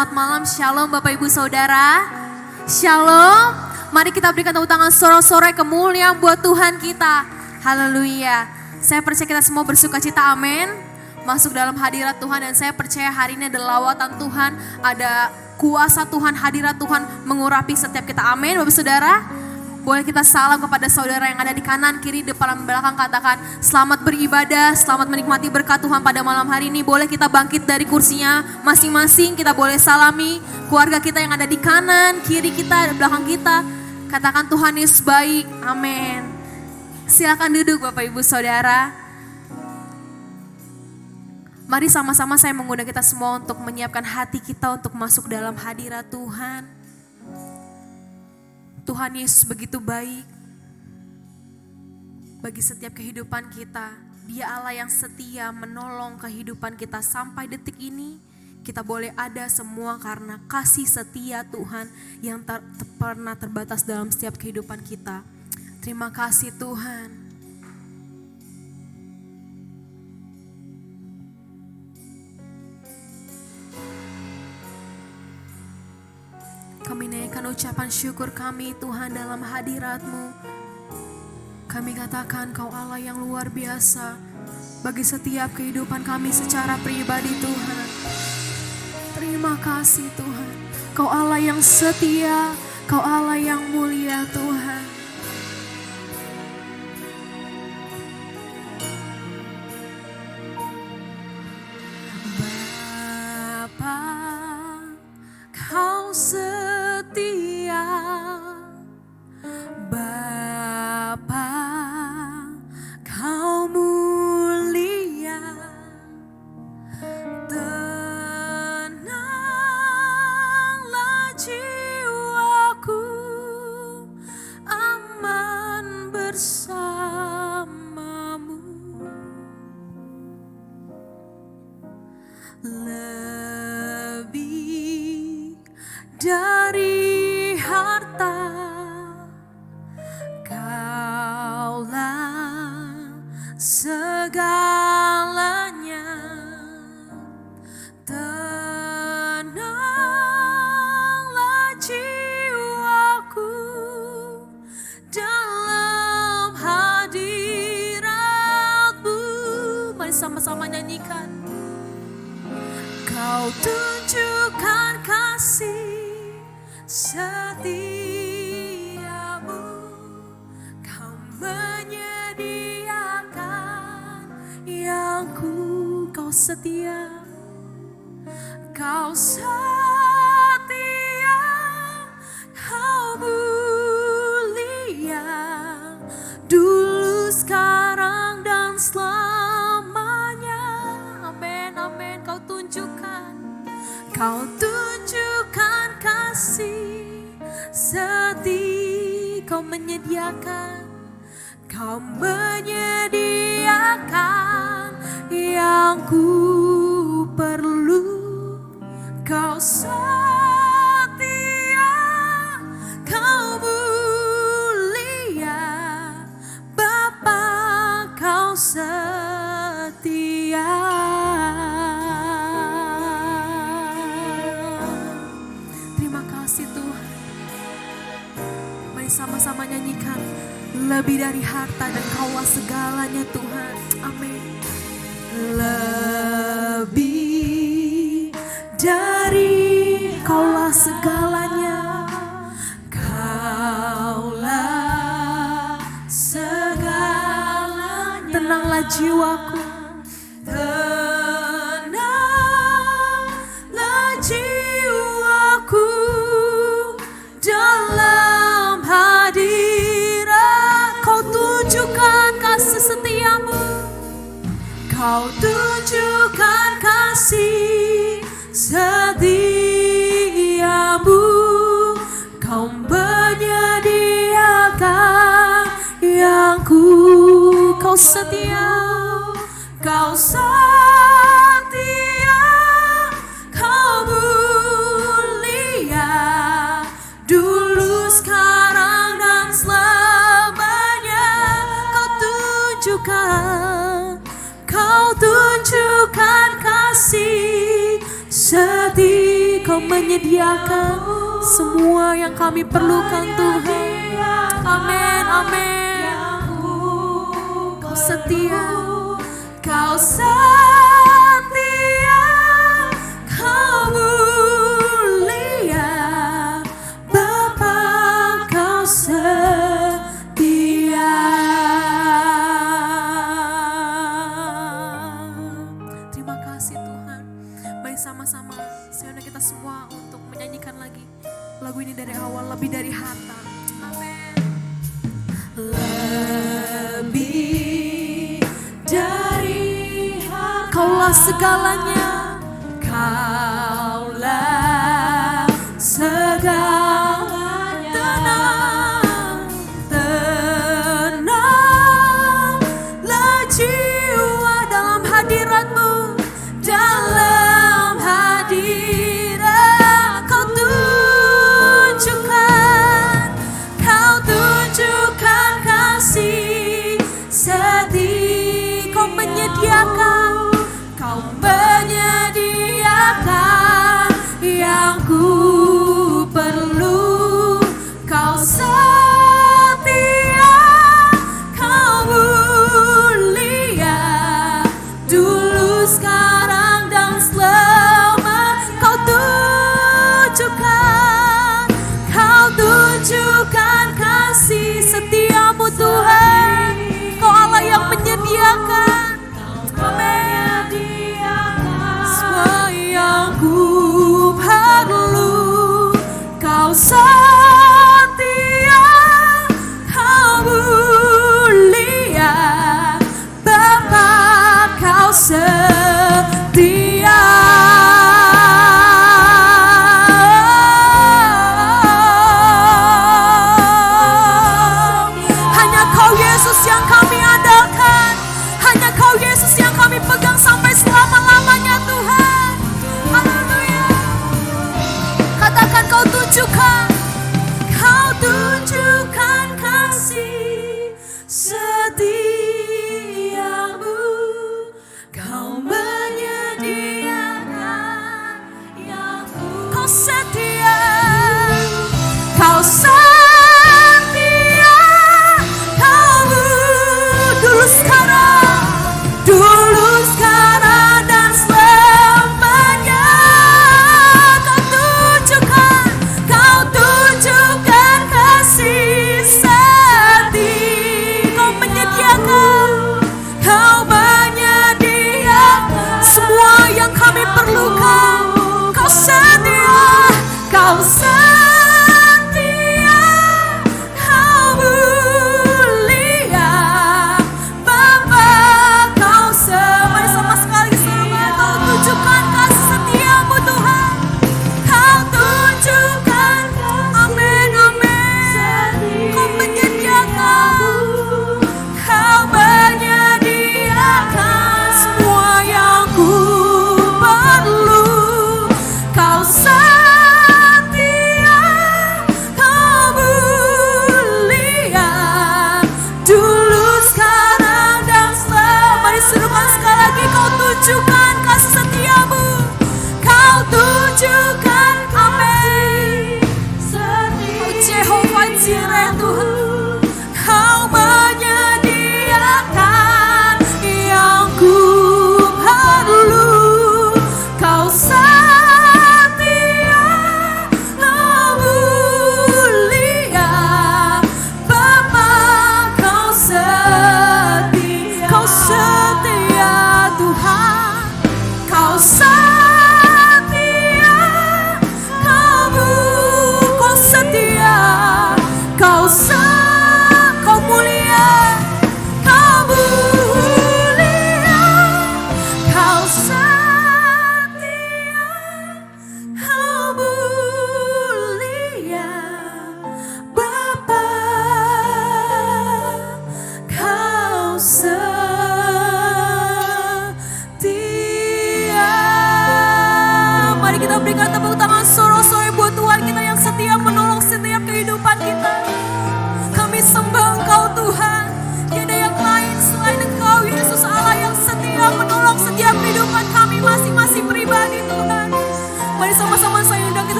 selamat malam, shalom Bapak Ibu Saudara. Shalom, mari kita berikan tepuk tangan sorak-sorai kemuliaan buat Tuhan kita. Haleluya. Saya percaya kita semua bersuka cita, amin. Masuk dalam hadirat Tuhan dan saya percaya hari ini ada lawatan Tuhan, ada kuasa Tuhan, hadirat Tuhan mengurapi setiap kita, amin Bapak Saudara. Boleh kita salam kepada saudara yang ada di kanan, kiri, depan, belakang, katakan selamat beribadah, selamat menikmati berkat Tuhan pada malam hari ini. Boleh kita bangkit dari kursinya masing-masing, kita boleh salami keluarga kita yang ada di kanan, kiri kita, belakang kita. Katakan Tuhan Yesus baik, amin. Silakan duduk Bapak Ibu Saudara. Mari sama-sama saya mengundang kita semua untuk menyiapkan hati kita untuk masuk dalam hadirat Tuhan. Tuhan Yesus begitu baik bagi setiap kehidupan kita. Dia Allah yang setia menolong kehidupan kita sampai detik ini. Kita boleh ada semua karena kasih setia Tuhan yang pernah terbatas dalam setiap kehidupan kita. Terima kasih Tuhan. Kami naikkan ucapan syukur kami Tuhan dalam hadirat-Mu. Kami katakan Kau Allah yang luar biasa bagi setiap kehidupan kami secara pribadi Tuhan. Terima kasih Tuhan. Kau Allah yang setia, Kau Allah yang mulia Tuhan. Bapa, Kau setia, Bapa, Kau mulia, tenanglah jiwaku, aman bersamamu. Lebih dari harta, Kaulah segalanya. Tenanglah jiwaku dalam hadirat-Mu. Mari sama-sama nyanyikan. Kau tunjukkan kasih setiamu, Kau menyediakan yang Kau setia, Kau setia, Kau mulia, dulu, sekarang, dan selamanya. Amin, amin. Kau tunjukkan kasih setia, Kau menyediakan yang ku perlu. Kau setia, Kau mulia, Bapa, Kau setia. Terima kasih Tuhan. Mari sama-sama nyanyikan. Lebih dari harta dan Kaulah segalanya Tuhan. Amin. Lebih dari Kaulah segalanya, Kaulah segalanya. Tenanglah jiwaku, tenanglah jiwaku dalam hadirat. Kau tunjukkan kasih setiamu, Kau tunjukkan kasih setiamu, Kau menyediakan yang Kau setia, Kau setia, Kau mulia, dulu, sekarang, dan selamanya. Kau tunjukkan kasih setia, Kau menyediakan semua yang kami perlukan Tuhan. Amin, amin. Kau setia, Kau setia, Kau mulia, Bapa Kau setia. Terima kasih Tuhan. Mari sama-sama sekarang kita semua untuk menyanyikan lagi lagu ini dari awal, lebih dari harta. Amin. Lebih dari harta, Kaulah segalanya, Kaulah segalanya. Tenanglah jiwa dalam hadirat-Mu, dalam hadirat Kau tunjukkan kasih setia. Kau menyediakan yang ku perlu. Kau setia, Kau mulia, dulu, sekarang, dan selamanya. Kau tunjukkan kasih setiamu Tuhan. Kau Allah yang menyediakan, semua yang ku perlu. Kau setia, Kau mulia, Bapa Kau setia. Hanya Kau Yesus yang kami andalkan, hanya Kau Yesus yang kami pegang sampai selama-lamanya Tuhan. Haleluya. Katakan Kau tunjukkan kasih setiamu. Kau menyediakan yang Kau setia, Kau setia, Kau dulu, sekarang, dan selamanya. Kau tunjukkan kasih setia. Kau menyediakan semua yang kami perlukan. Kau setia, Kau setia, Kau mulia, Bapa Kau mari sama sekali sama. Kau tunjukkan kasih setiamu Tuhan. Kau tunjukkan, amin, amin. Kau menyediakan semua yang ku perlu. Kau setia,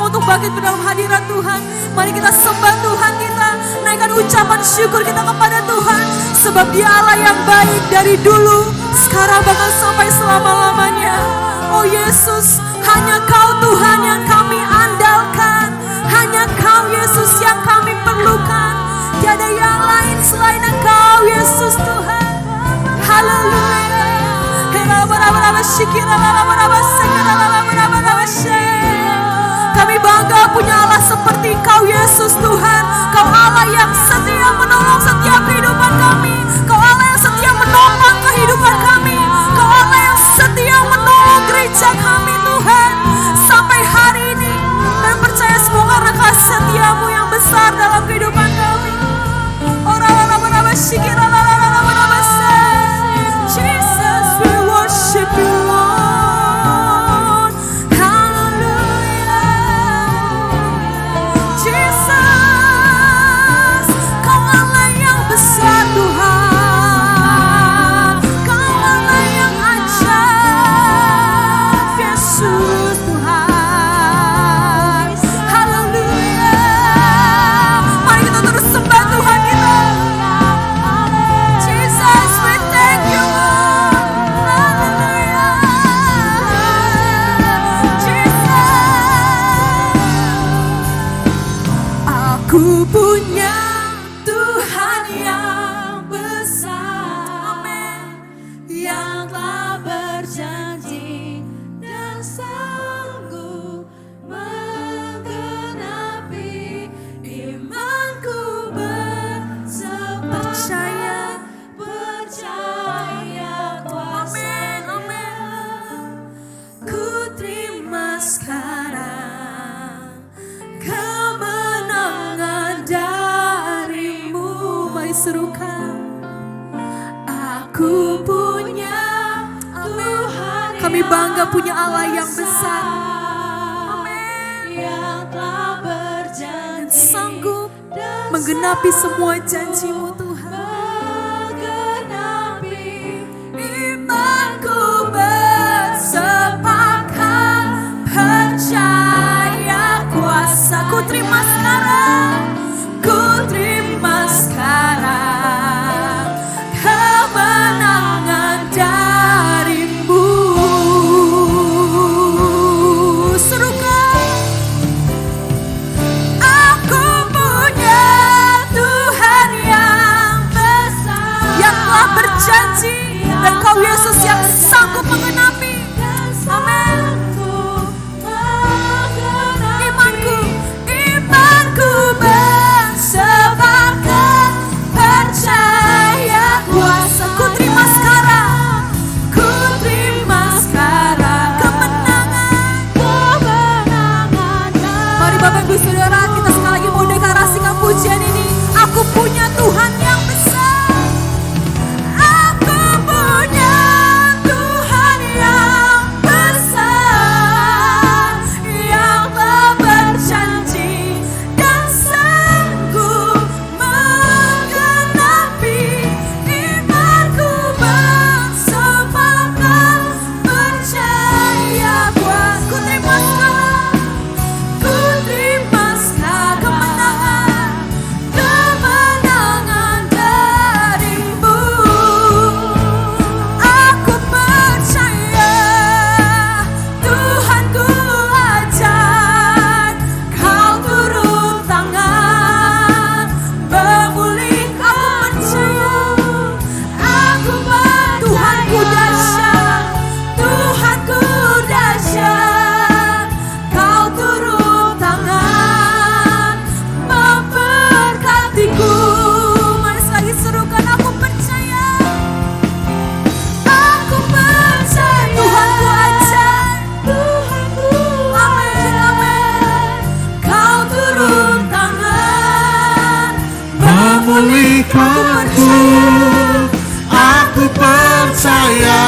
semua untuk bangkit dalam hadirat Tuhan. Mari kita sembah Tuhan kita, naikkan ucapan syukur kita kepada Tuhan. Sebab Dia Allah yang baik dari dulu, sekarang bahkan sampai selama-lamanya. Oh Yesus, hanya Kau Tuhan yang kami andalkan. Hanya Kau Yesus yang kami perlukan. Tiada yang lain selain Engkau Yesus Tuhan. Haleluya. Kami bangga punya Allah seperti Kau Yesus Tuhan. Kau Allah yang setia menolong setiap kehidupan kami. Kau Allah yang setia menopang kehidupan kami. Kau Allah yang setia menolong gereja kami Tuhan. Sampai hari ini. Dan percaya semua karena kasih setiamu yang besar dalam kehidupan kami. Jesus, we worship you, Lord. Hallelujah. Jesus, Kau Allah yang besar Tuhan. Kau Allah yang ajaib, Yesus Tuhan. Haleluya. Mari kita terus sembah Tuhan kita. Jesus, we thank you, Lord. Hallelujah. Jesus. Aku punya Tuhan yang besar, amin, yang telah berjanji dan sanggup menggenapi imanku percaya kuasanya. Ku terima sekarang kemenangan darimu. Mari serukan. Aku punya Tuhan. Kami bangga punya Allah yang besar. Amin. Yang telah berjanji sanggup menggenapi semua janji-Mu Tuhan. Imanku bersepakat percaya kuasa. Ku terima sekarang. Ku terima sekarang kemenangan darimu. Serukan. Aku punya Tuhan yang besar, yang telah berjanji, dan Kau Yesus yang sanggup menggenapi. Amin. Imanku bersepakat percaya kuasa. Ku terima sekarang. Ku terima sekarang kemenangan. Mari Bapak Ibu Saudara, kita sekali lagi mau deklarasikan pujian ini. Aku punya Tuhan yang besar. Aku punya Tuhan yang besar, yang telah berjanji dan sanggup menggenapi imanku bersepakat percaya kuasa. Ku terima sekarang. Ku terima sekarang kemenangan darimu. Aku percaya Tuhanku ajaib. Kau turun tangan memulih. Aku percaya Tuhanku dahsyat. Tuhanku dahsyat. Kau turun tangan memberkatiku. Mari sekali serukan. Aku percaya. Aku percaya Tuhanku ajaib. Amin, amin. Kau turun tangan memulihkanku. Aku percaya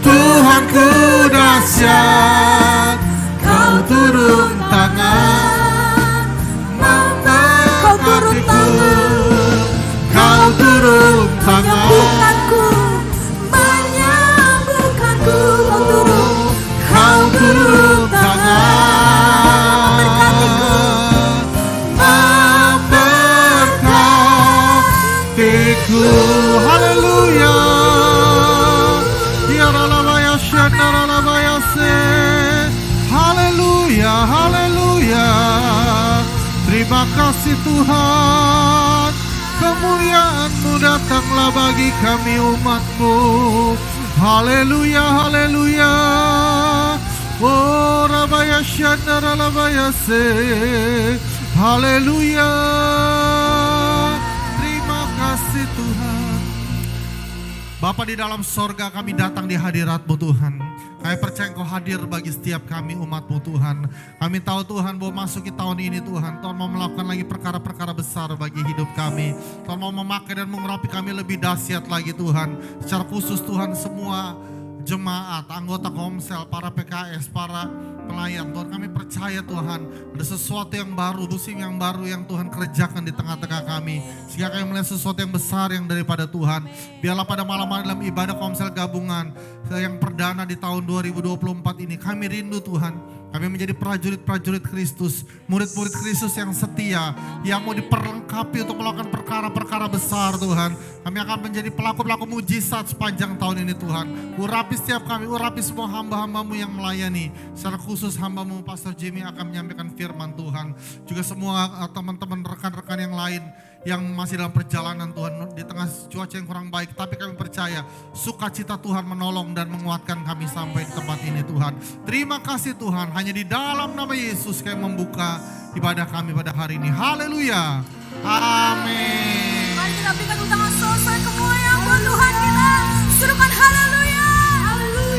Tuhanku dahsyat. Kau turun tangan memberkatiku. Kau turun tangan menyembuhkanku. kau turun tangan Haleluya. Yaralabaya shandaralabaya se. Haleluya, haleluya. Terima kasih Tuhan. Kemuliaan-Mu datanglah bagi kami umat-Mu. Haleluya, haleluya. Oh rabaya shandaralabaya se. Haleluya. Terima kasih Tuhan. Bapa di dalam sorga, kami datang di hadirat-Mu Tuhan. Kami percaya Engkau hadir bagi setiap kami umat-Mu Tuhan. Kami tahu Tuhan bahwa masuki tahun ini Tuhan, Tuhan mau melakukan lagi perkara-perkara besar bagi hidup kami. Tuhan mau memakai dan mengurapi kami lebih dahsyat lagi Tuhan. Secara khusus Tuhan, semua jemaat, anggota Komsel, para PKS, para pelayan, Tuhan kami percaya Tuhan ada sesuatu yang baru, musim yang baru yang Tuhan kerjakan di tengah-tengah kami, sehingga kami melihat sesuatu yang besar yang daripada Tuhan. Biarlah pada malam-malam dalam ibadah Komsel gabungan yang perdana di tahun 2024 ini, kami rindu Tuhan, kami menjadi prajurit-prajurit Kristus, murid-murid Kristus yang setia, yang mau diperlengkapi untuk melakukan perkara-perkara besar Tuhan. Kami akan menjadi pelaku-pelaku mujizat sepanjang tahun ini Tuhan. Urapi setiap kami, urapi semua hamba-hamba-Mu yang melayani. Secara khusus hamba-Mu Pastor Jimmy akan menyampaikan firman Tuhan. Juga semua teman-teman rekan-rekan yang lain yang masih dalam perjalanan Tuhan di tengah cuaca yang kurang baik, tapi kami percaya sukacita Tuhan menolong dan menguatkan kami sampai di tempat ini Tuhan. Terima kasih Tuhan, hanya di dalam nama Yesus kami membuka ibadah kami pada hari ini. Haleluya, amin. Mari kita berikan utangan selesai kemuliaan buat Tuhan kita. Serukan haleluya.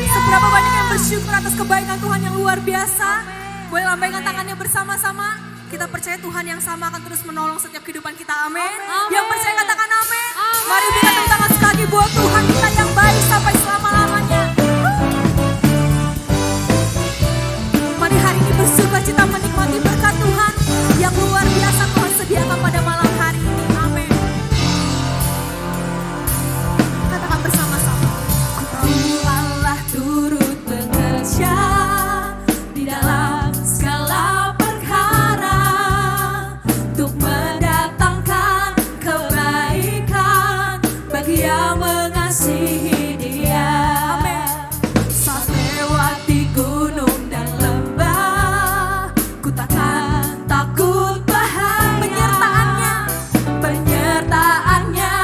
Seberapa banyak yang bersyukur atas kebaikan Tuhan yang luar biasa. Boleh lambaikan tangannya bersama-sama. Kita percaya Tuhan yang sama akan terus menolong setiap kehidupan kita, amin. Yang percaya katakan amin. Mari berikan tepuk tangan sekali lagi buat Tuhan kita yang baik sampai selama-lamanya. Mari hari ini bersukacita menikmati berkat Tuhan yang luar biasa Tuhan sediakan pada malam hari ini, amin. Katakan bersama-sama. Ku tahu Allah turut bekerja di dalam segala perkara untuk mendatangkan kebaikan bagi yang mengasihi Dia. Saat lewati gunung dan lembah, ku takkan takut bahaya. Penyertaannya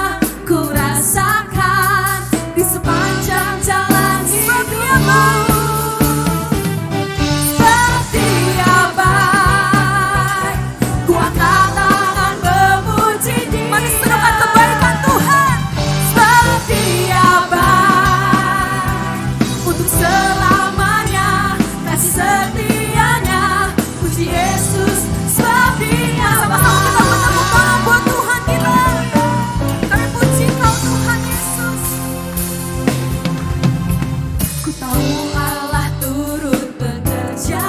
ku rasakan di sepanjang jalan hidupku. Setia baik, ku angkat tangan memuji Dia. Mari serukan kebaikan Tuhan. Setia baik, untuk selamanya kasih setianya. Puji Yesus, sebab Dia sama-sama kita bertepuk tangan buat Tuhan kita. Kami puji Kau Tuhan Yesus. Ku tahu Allah turut bekerja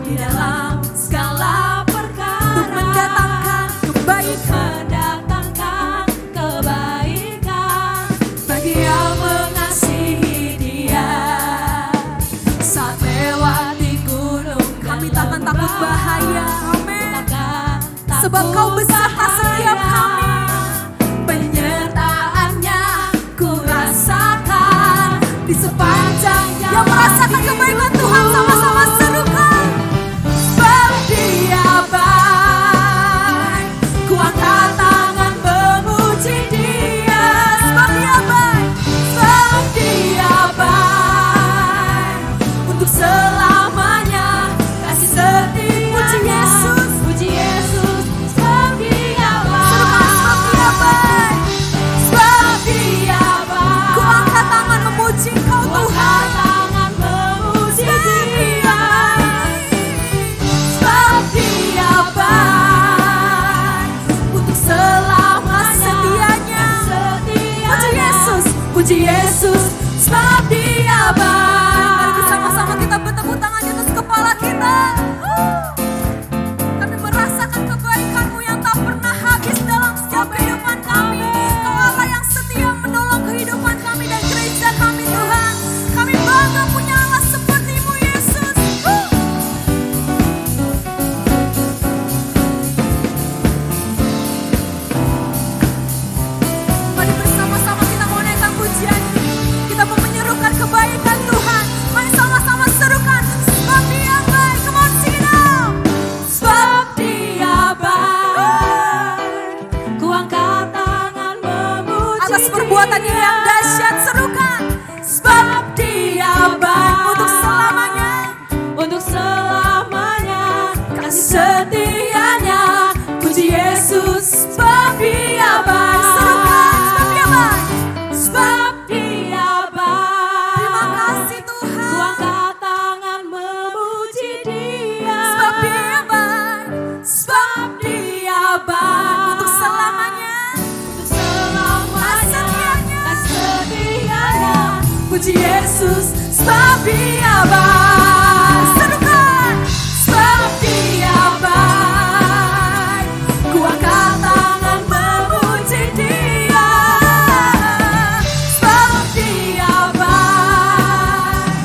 di dalam segala perkara untuk mendatangkan kebaikan bagi yang mengasihi Dia. Saat lewati gunung kami takkan takut bahaya, amin. Sebab Kau beserta setiap kami. Penyertaannya ku rasakan di sepanjang jalan. Yang merasakan kebaikan Tuhan sama-sama serukan. Sebab Dia baik, ku angkat tangan memuji Dia. Sebab Dia baik, sebab Dia baik, untuk selamanya kasih setia. Puji Yesus, sebab Dia baik. puji Yesus, sebab Dia baik. Serukan, sebab Dia baik. Ku angkat tangan memuji Dia, sebab Dia baik.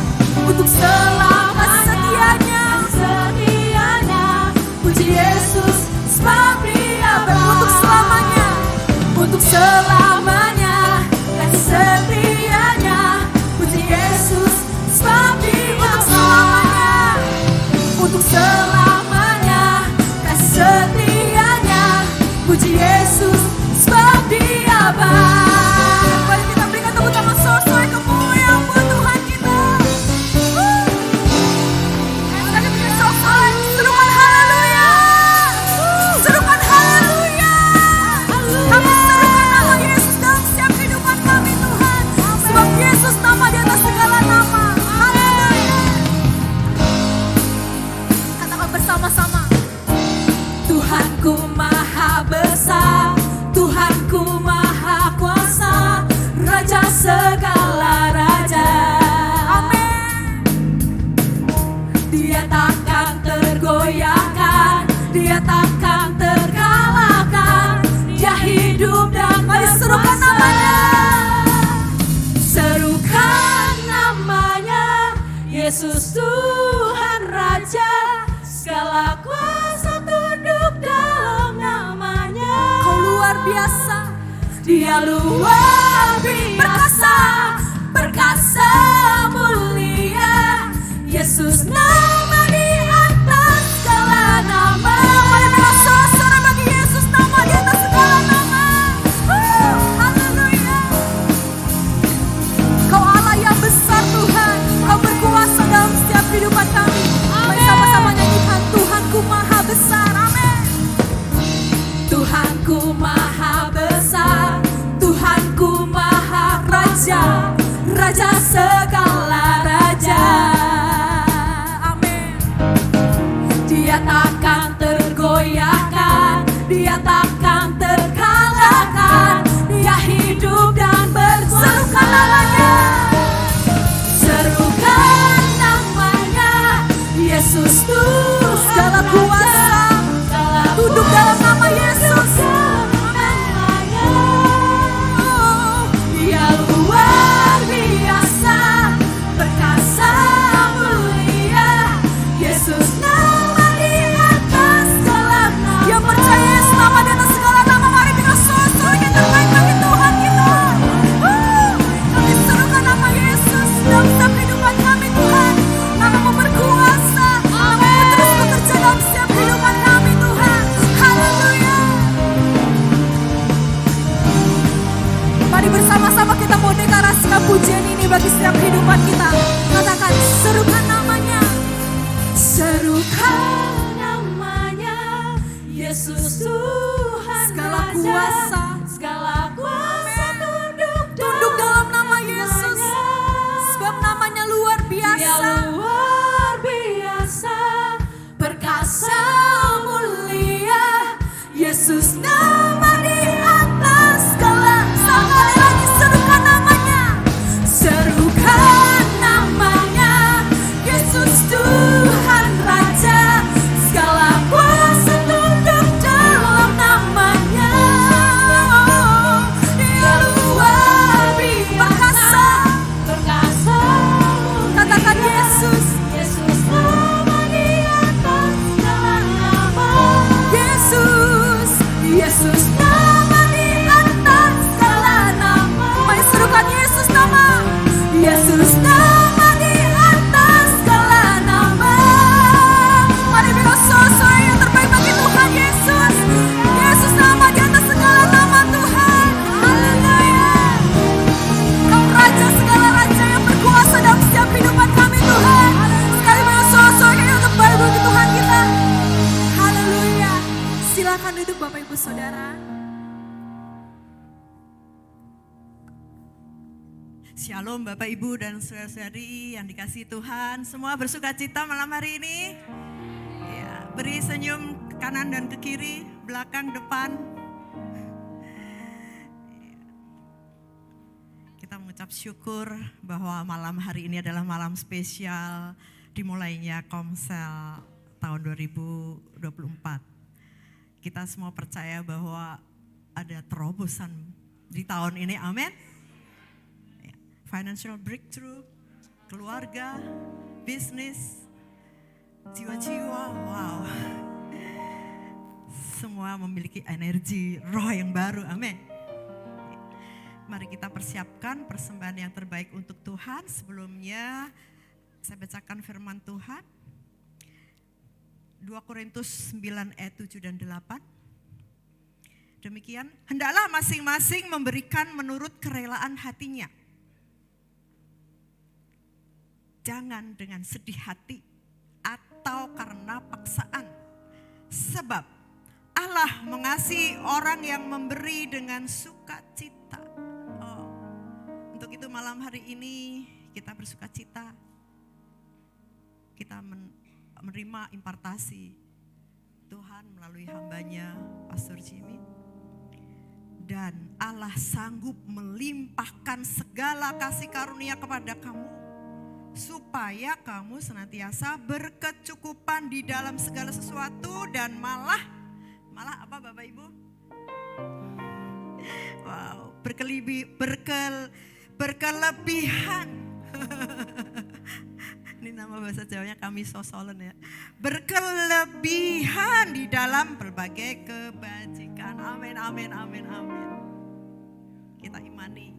Untuk selama setianya, puji Yesus, sebab Dia baik. Untuk selamanya, untuk selamanya, kasih setianya, puji Yesus, sebab Dia baik. Untuk selamanya, kasih setianya, puji Yesus, sebab Dia baik. Mari kita berikan tepuk tangan sorak-sorai kemuliaan buat Tuhan kita. Sekali berikan sorak-sorai, serukan haleluya. Serukan haleluya. Kami serukan nama Yesus dalam setiap kehidupan kami Tuhan. Sebab Yesus nama di atas segala nama. Haleluya. Katakan bersama-sama. Tuhanku maha besar, Tuhanku maha kuasa, Raja segala raja. Amin. Dia takkan tergoyahkan, Dia takkan terkalahkan. Dia hidup dan mari serukan namanya. Serukan namanya, Yesus Tuhan Raja, segala kuasa tunduk dalam namanya. Kau luar biasa, Dia luar biasa, perkasa mulia. Yesus nama di atas segala nama. Mari berikan sorak-sorai bagi Yesus nama di atas segala nama. Haleluya. Kau Allah yang besar Tuhan, Kau berkuasa dalam setiap kehidupan kami. Mari sama-sama nyanyikan Tuhanku maha besar. Amin. Tuhanku maha besar, Tuhanku maha raja, Raja segala raja. Amin. Dia takkan tergoyahkan, Dia takkan terkalahkan. Dia hidup dan berserukan namanya. Serukan namanya, Yesus Tuhan segala kuasa tunduk dalam nama Yesus. Dia luar biasa, perkasa mulia. Yesus nama di atas segala nama. Yang percaya Yesus nama di atas segala nama, mari kita sorak-sorai yang terbaik bagi Tuhan kita. Kami serukan nama Yesus dalam setiap kehidupan kami Tuhan. Namamu berkuasa, namamu terus bekerja dalam setiap kehidupan kami Tuhan. Haleluya. Mari bersama-sama kita mau deklarasikan pujian ini bagi setiap kehidupan kita. Katakan serukan namanya. Serukan namanya, Yesus Tuhan segala kuasa, segala kuasa tunduk dalam nama Yesus. Sebab namanya luar biasa. Dia luar biasa, perkasa mulia. Yesus nama di atas segala. Sekali lagi serukan namanya. Serukan namanya, Yesus Tuhan Raja, segala kuasa tunduk dalam namanya. Dia luar biasa, perkasa. Katakan Yesus, Yesus nama di atas segala nama. Yesus, Yesus nama di atas segala nama. Mari serukan Yesus nama. Yesus nama di atas segala nama. Mari berikan sorak-sorai yang terbaik bagi Tuhan Yesus. Yesus nama di atas segala nama Tuhan. Haleluya. Kau Raja segala raja yang berkuasa dalam setiap kehidupan kami Tuhan. Sekali berikan sorak-sorai yang terbaik bagi Tuhan kita. Haleluya. Silakan duduk Bapak Ibu Saudara. Shalom Bapak Ibu dan saudara-saudari yang dikasihi Tuhan. Semua bersuka cita malam hari ini. Ya, beri senyum ke kanan dan ke kiri, belakang, depan. Kita mengucap syukur bahwa malam hari ini adalah malam spesial dimulainya Komsel tahun 2024. Kita semua percaya bahwa ada terobosan di tahun ini, amin. Financial breakthrough, keluarga, bisnis, jiwa-jiwa, wow. Semua memiliki energi roh yang baru, amin. Mari kita persiapkan persembahan yang terbaik untuk Tuhan. Sebelumnya saya bacakan firman Tuhan. 2 Korintus 9 ayat 7 dan 8. Demikian, hendaklah masing-masing memberikan menurut kerelaan hatinya. Jangan dengan sedih hati atau karena paksaan. Sebab Allah mengasihi orang yang memberi dengan sukacita. Untuk itu malam hari ini kita bersukacita. Kita menerima impartasi Tuhan melalui hambanya Pastor Jimmy. Dan Allah sanggup melimpahkan segala kasih karunia kepada kamu, supaya kamu senantiasa berkecukupan di dalam segala sesuatu dan malah apa Bapak Ibu? Wow, berkelebihan. Ini nama bahasa Jawanya kami sosolen ya. Berkelebihan di dalam berbagai kebajikan. Amin, amin, amin, amin. Kita imani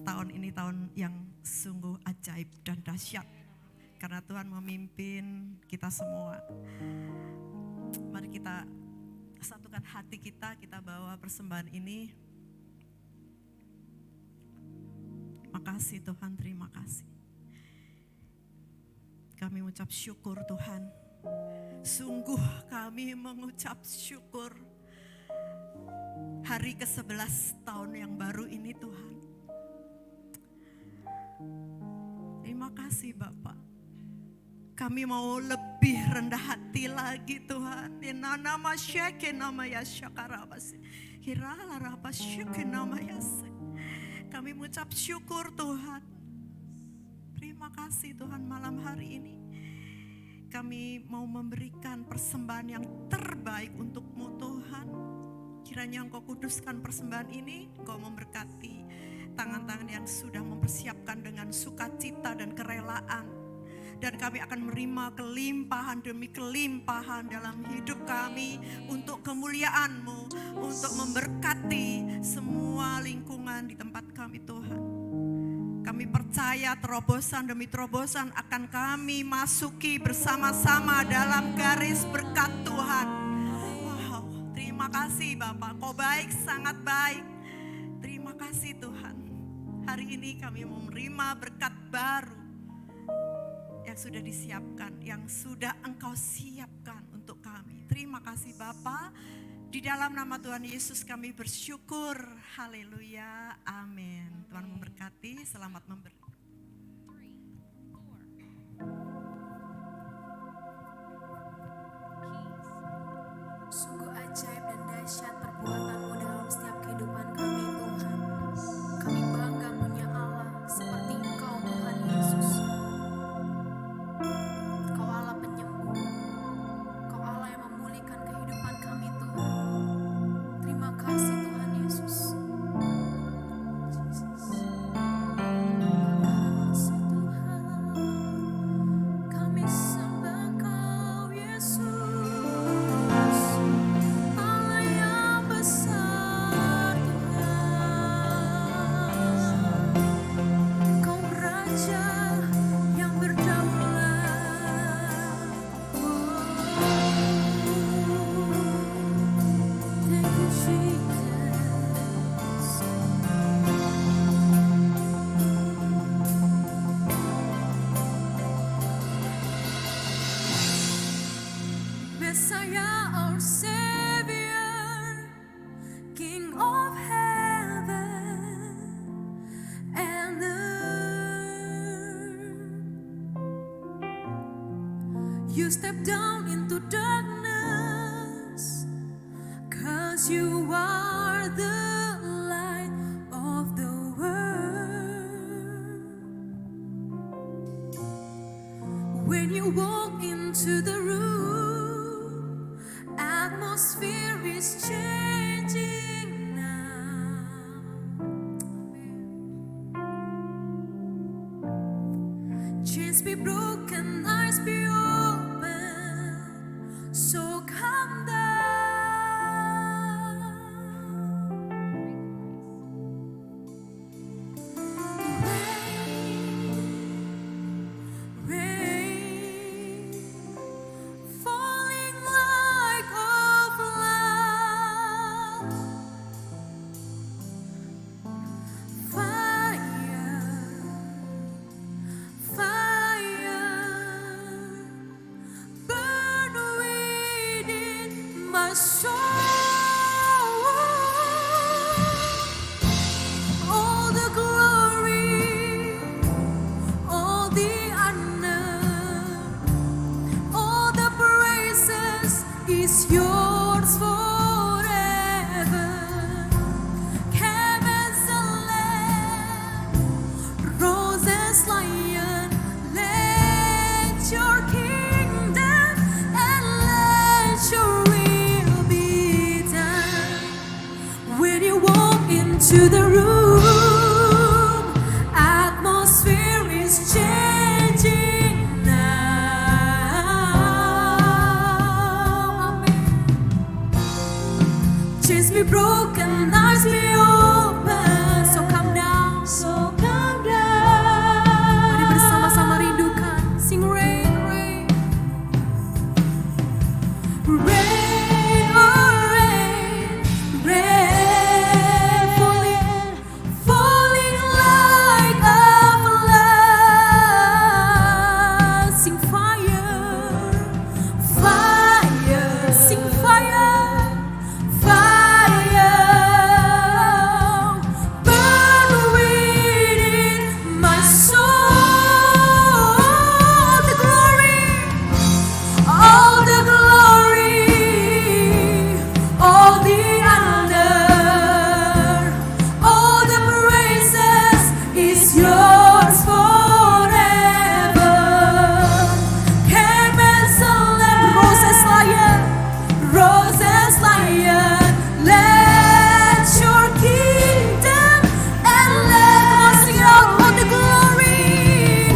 tahun ini tahun yang sungguh ajaib dan dahsyat. Karena Tuhan memimpin kita semua. Mari kita satukan hati kita bawa persembahan ini. Makasih Tuhan, terima kasih. Kami mengucap syukur Tuhan. Sungguh kami mengucap syukur. Hari ke-11 tahun yang baru ini Tuhan. Terima kasih Bapak. Kami mau lebih rendah hati lagi Tuhan. Nama syeke nama yasyakarabasi. Hirala rapa syeke nama yase. Kami mengucap syukur Tuhan. Terima kasih Tuhan malam hari ini. Kami mau memberikan persembahan yang terbaik untuk-Mu Tuhan. Kiranya Engkau kuduskan persembahan ini. Engkau memberkati tangan-tangan yang sudah mempersiapkan dengan sukacita dan kerelaan. Dan kami akan menerima kelimpahan demi kelimpahan dalam hidup kami. Untuk kemuliaan-Mu. Untuk memberkati semua lingkungan di tempat kami Tuhan. Kami percaya terobosan demi terobosan akan kami masuki bersama-sama dalam garis berkat Tuhan. Wow, terima kasih Bapak, Kau baik, sangat baik. Terima kasih Tuhan. Hari ini kami mau menerima berkat baru yang sudah disiapkan, yang sudah Engkau siapkan untuk kami. Terima kasih Bapak. Di dalam nama Tuhan Yesus kami bersyukur. Haleluya. Amin. Tuhan memberkati. Selamat memberi. Sungguh ajaib dan dahsyat perbuatan-Mu dalam setiap kehidupan kami Tuhan. Kami bangga punya Allah seperti Engkau Tuhan Yesus. Kau Allah penyembuh. Kau Allah yang memulihkan kehidupan kami Tuhan. Terima kasih Tuhan Yesus. Messiah, our Savior, King of heaven and earth. You step down into darkness, 'cause you are the light of the world. walk into the room, atmosphere is changing now. Chains be broken, eyes be open, so come down. Rain, falling like a flood. Fire, burn within my soul. All the glory, all the honor, all the praises is yours forever. Came as a lamb, rose as lion. Let your kingdom and let your will be done. When you walk into the room, atmosphere is changing now. Amen. Chains be broken, eyes be open. So come down, so come down. Mari bersama-sama rindukan. Sing rain, rain. Rain, oh rain, rain, falling like a flood. Sing fire, sing fire, burn within my soul. The glory, all the glory, all the honor, all the praises is yours forever. Came as a lamb, rose as lion, rose as lion. Let your kingdom and let us sing out all the glory,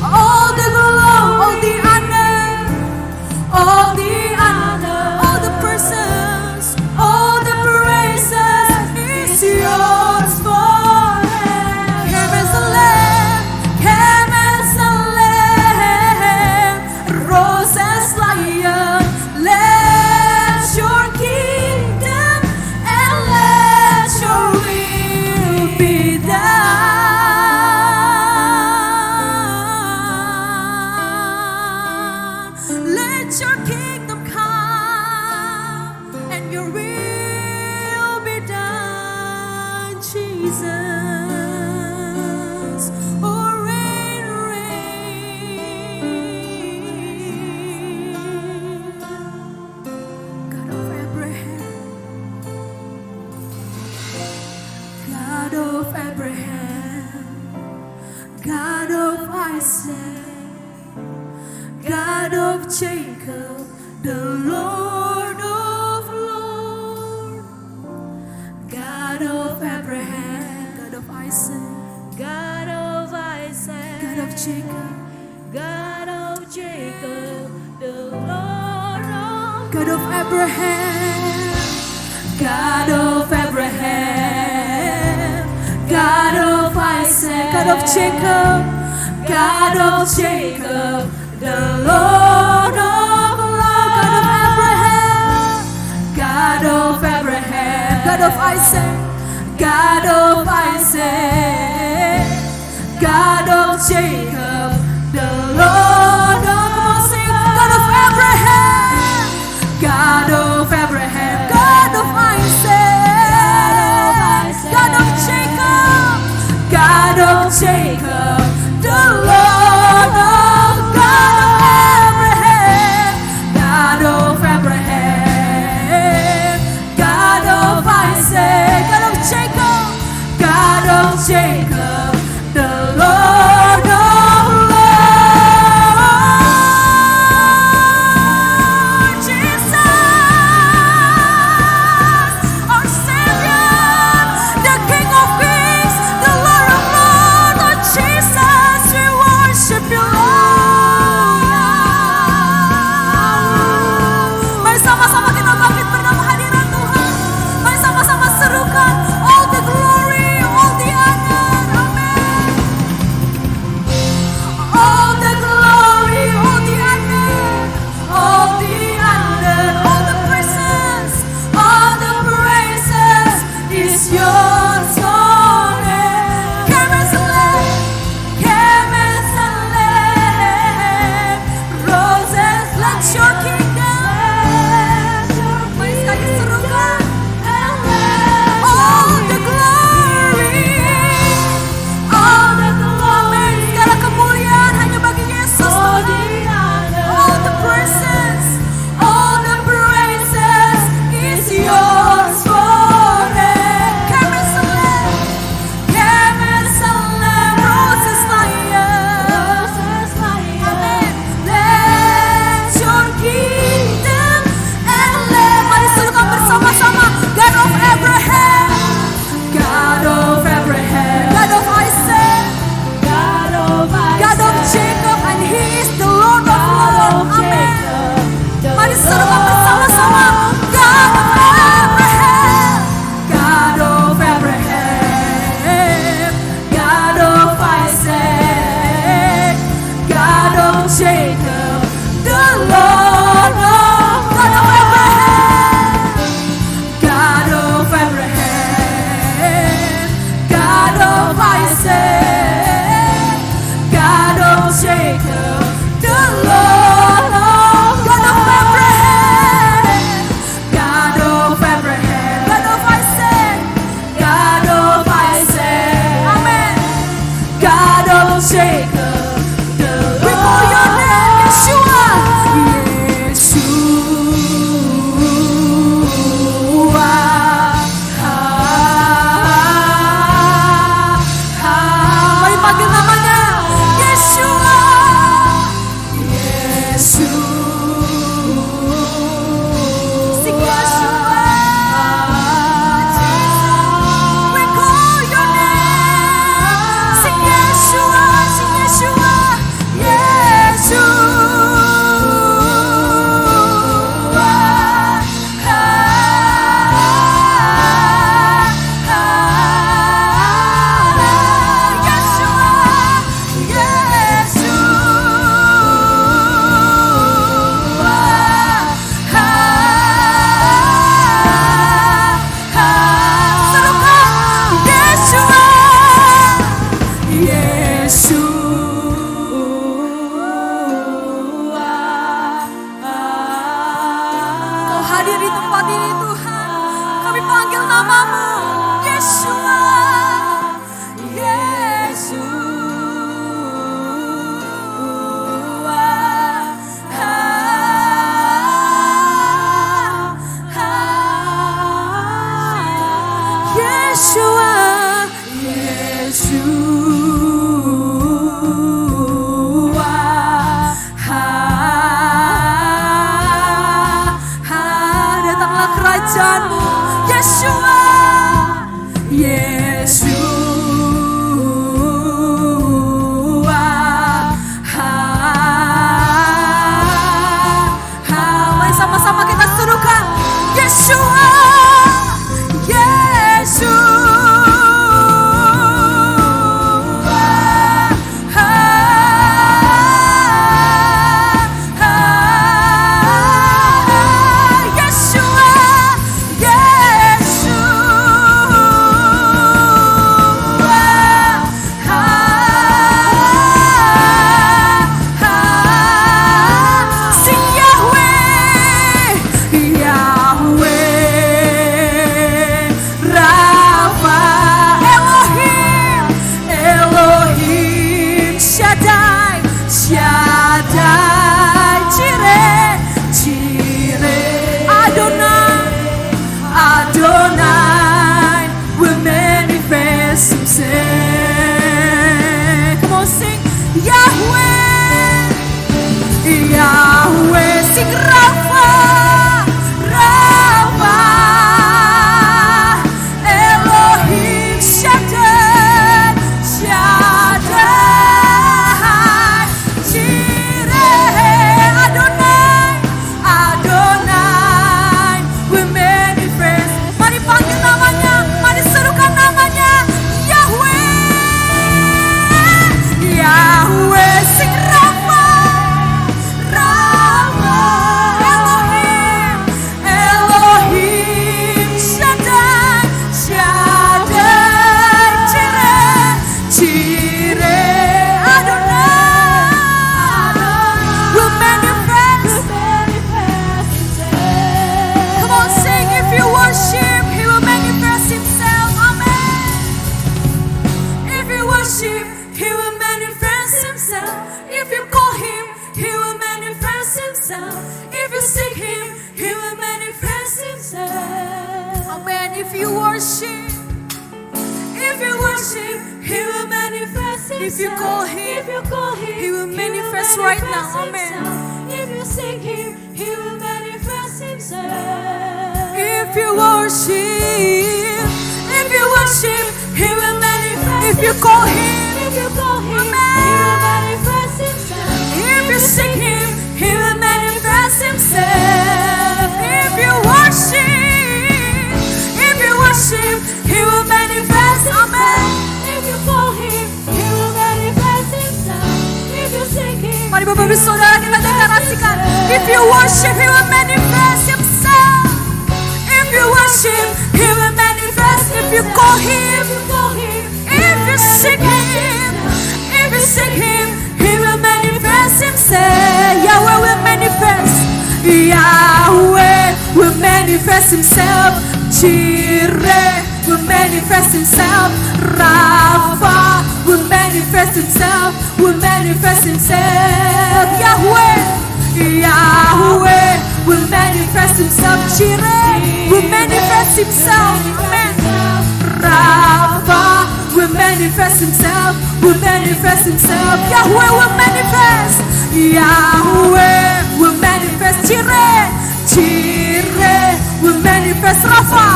all the glory, all the honor, all the honor, all the persons, all the praises is yours forever. Came as a lamb, rose as lion. Let your kingdom and let your will be done. Let your kingdom come and your will be done, Jesus. Oh, rain, rain. God of Abraham, God of Abraham, God of Isaac, God of Jacob, the Lord of Lords. God of Abraham, God of Isaac, God of Jacob, God of Jacob, the Lord of God of Abraham, God of Abraham, God of Isaac, God of Jacob, God of Jacob, the Lord of Lords. God of Abraham, God of Isaac, God of Isaac, God of Jacob, the Lord of God of Abraham, God of Abraham, God of Isaac, God of Jacob, God of Jacob, the Lord of God of Abraham, God of Abraham, God of Isaac, God of Jacob, God of Jacob, the Lord of your kingdom. Mari sekali serukan. All the glory. Amen. Segala kemuliaan hanya bagi Yesus. All the presence, all the praises is yours forever. Kemesalam, kemesalam, roses lion. Amen. Let your kingdom and let. Mari serukan bersama-sama. God of Abraham, God of Abraham, God of Isaac, God of Jacob, and He is the Lord of Lords. Amen. Mari serukan bersama-sama. God of Abraham, God of Abraham, God of Isaac, God of Jacob, the Lord of God of Abraham, God of Abraham, God of Isaac, God of Jacob, the Lord of God of Abraham, God of Abraham, God of Isaac, God of Isaac, Amen, God of Jacob, the Lord. We call your name, Yeshua, Yeshua. Mari panggil namanya Yeshua, sing Yeshua. We call your name, sing Yeshua, sing Yeshua, Kau hadir di tempat ini Tuhan. Kami panggil namamu, Yeshua, Yeshua, datanglah kerajaanmu, Yeshua, mari sama-sama kita serukan, Yeshua, himself. If you seek him, he will manifest himself. Amen. If you worship, If you worship, he will manifest himself. If you call him, if you call him, he will manifest right now. Amen. himself. If you seek him, he will manifest himself. if you worship, He will manifest. if you call him, If you call him, Amen. he will manifest himself. if you seek him, He will manifest himself. if you worship, He will manifest himself. Amen. If you call him, he will manifest himself. If you seek him, Mari Bapak Ibu Saudara kita deklarasikan. If you worship, he will manifest himself. If you worship, he will manifest. If you call him, if you call him, if you seek him, he will manifest himself. Yahweh will manifest. Yahweh will manifest himself. Jireh will manifest himself. Rapha will manifest himself. Yahweh will manifest himself. Jireh will manifest himself. Amen. Rapha will manifest himself. Yahweh will manifest. Yahweh will manifest. Jireh will manifest. Rapha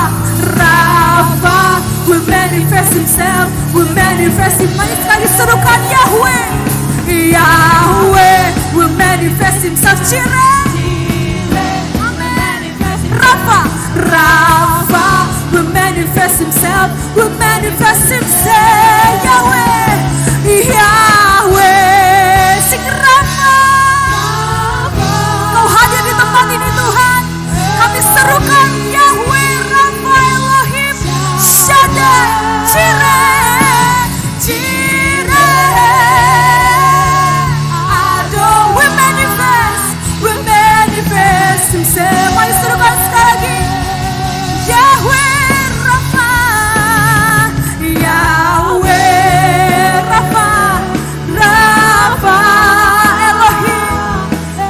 will manifest himself. Mari sekali serukan Yahweh will manifest himself. Jireh, Rapha will manifest himself. Yahweh, sing Rapha. Kau hadir di tempat ini Tuhan. Kami serukan Yahweh, Rapha, Elohim, Shaddai, Jireh. Adon will manifest himself. Mari serukan sekali lagi. Yahweh, Rapha,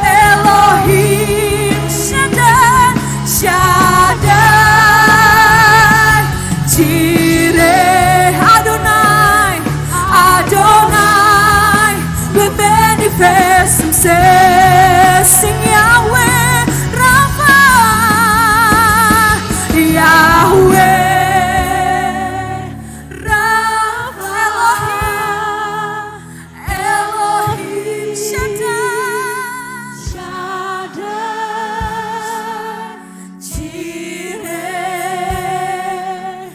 Elohim, Shaddai, Jireh, Adonai will manifest himself. Sing Yahweh, Rapha, Elohim, Shaddai, Jireh,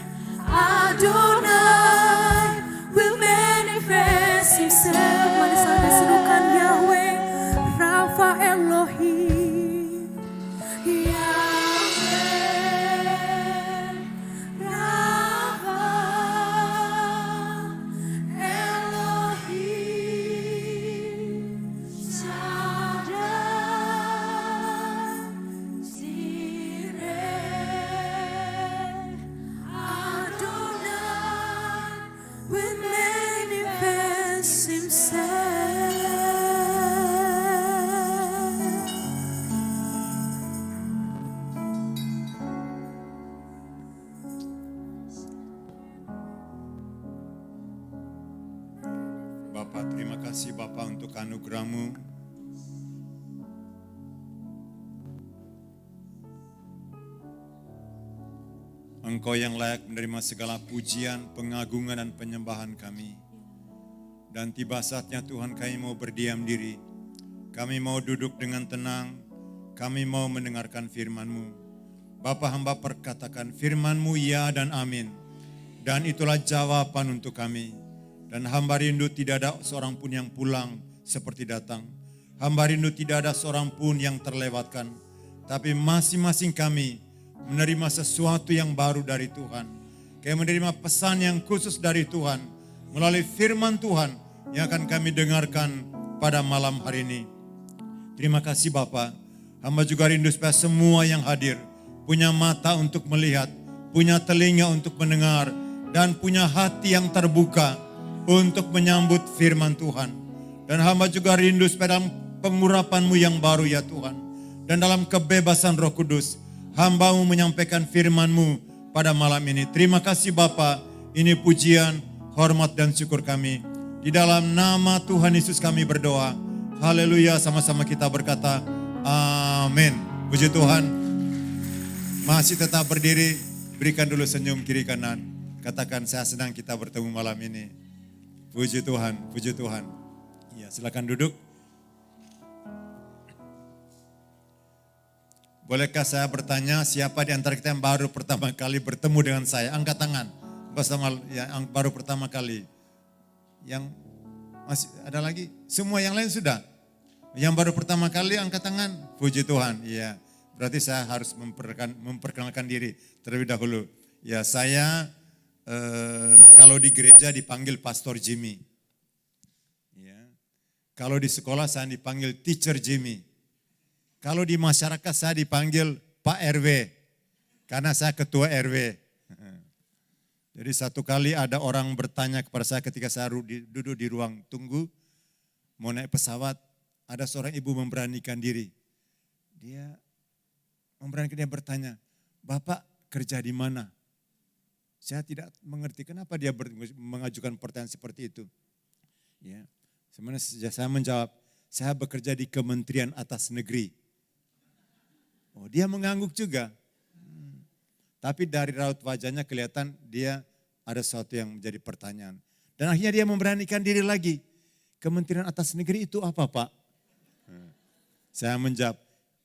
Adonai will manifest himself. Mari sampai serukan Yahweh, Rapha, Elohim. Will manifest himself. Bapak, terima kasih Bapak untuk anugerah-Mu. Engkau yang layak menerima segala pujian, pengagungan, dan penyembahan kami. Dan tiba saatnya Tuhan, kami mau berdiam diri. Kami mau duduk dengan tenang. Kami mau mendengarkan firman-Mu. Bapa, hamba perkatakan firman-Mu ya dan amin. Dan itulah jawaban untuk kami. Dan hamba rindu tidak ada seorang pun yang pulang seperti datang. Hamba rindu tidak ada seorang pun yang terlewatkan. Tapi masing-masing kami menerima sesuatu yang baru dari Tuhan. Kami menerima pesan yang khusus dari Tuhan melalui firman Tuhan yang akan kami dengarkan pada malam hari ini. Terima kasih Bapa. Hamba juga rindu supaya semua yang hadir punya mata untuk melihat, punya telinga untuk mendengar, dan punya hati yang terbuka untuk menyambut firman Tuhan. Dan hamba juga rindu supaya dalam pengurapan-Mu yang baru ya Tuhan, dan dalam kebebasan Roh Kudus, hamba-Mu menyampaikan firman-Mu pada malam ini. Terima kasih Bapa, ini pujian, hormat dan syukur kami. Di dalam nama Tuhan Yesus kami berdoa. Haleluya, sama-sama kita berkata, amin. Puji Tuhan. Masih tetap berdiri, berikan dulu senyum kiri kanan. Katakan, saya senang kita bertemu malam ini. Puji Tuhan, puji Tuhan. Ya, silakan duduk. Bolehkah saya bertanya, siapa di antara kita yang baru pertama kali bertemu dengan saya? Angkat tangan. Bersama yang baru pertama kali. Yang masih ada lagi? Semua yang lain sudah? Yang baru pertama kali angkat tangan. Puji Tuhan. Iya. Berarti saya harus memperkenalkan diri terlebih dahulu. Ya, saya kalau di gereja dipanggil Pastor Jimmy. Ya. Kalau di sekolah saya dipanggil Teacher Jimmy. Kalau di masyarakat saya dipanggil Pak RW, karena saya ketua RW. Jadi satu kali ada orang bertanya kepada saya ketika saya duduk di ruang tunggu, mau naik pesawat, ada seorang ibu memberanikan diri. Dia memberanikan, dia bertanya, Bapak kerja di mana? Saya tidak mengerti kenapa dia mengajukan pertanyaan seperti itu. Ya, sebenarnya saya menjawab, saya bekerja di Kementerian Atas Negeri. Oh, dia mengangguk juga. Tapi dari raut wajahnya kelihatan dia ada sesuatu yang menjadi pertanyaan. Dan akhirnya dia memberanikan diri lagi. Kementerian Atas Negeri itu apa, Pak? Saya menjawab,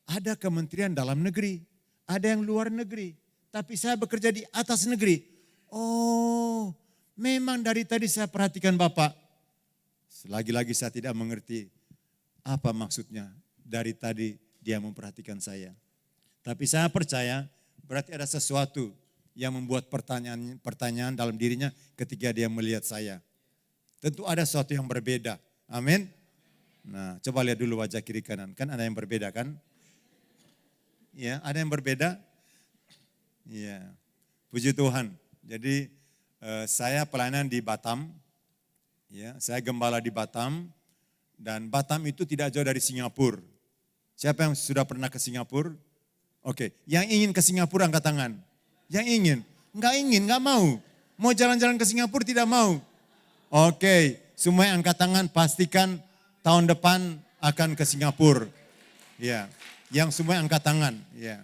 ada kementerian dalam negeri, ada yang luar negeri. Tapi saya bekerja di atas negeri. Oh, memang dari tadi saya perhatikan Bapak. Lagi-lagi saya tidak mengerti apa maksudnya. Dari tadi dia memperhatikan saya. Tapi saya percaya berarti ada sesuatu yang membuat pertanyaan dalam dirinya ketika dia melihat saya. Tentu ada sesuatu yang berbeda. Amin. Nah, coba lihat dulu wajah kiri kanan. Kan ada yang berbeda kan? Ya, ada yang berbeda. Ya, puji Tuhan. Jadi saya pelayanan di Batam. Ya, saya gembala di Batam. Dan Batam itu tidak jauh dari Singapura. Siapa yang sudah pernah ke Singapura? Oke, yang ingin ke Singapura angkat tangan. Yang ingin, enggak mau. Mau jalan-jalan ke Singapura tidak mau. Oke, semua yang angkat tangan pastikan tahun depan akan ke Singapura. Ya, yang semua angkat tangan. Ya,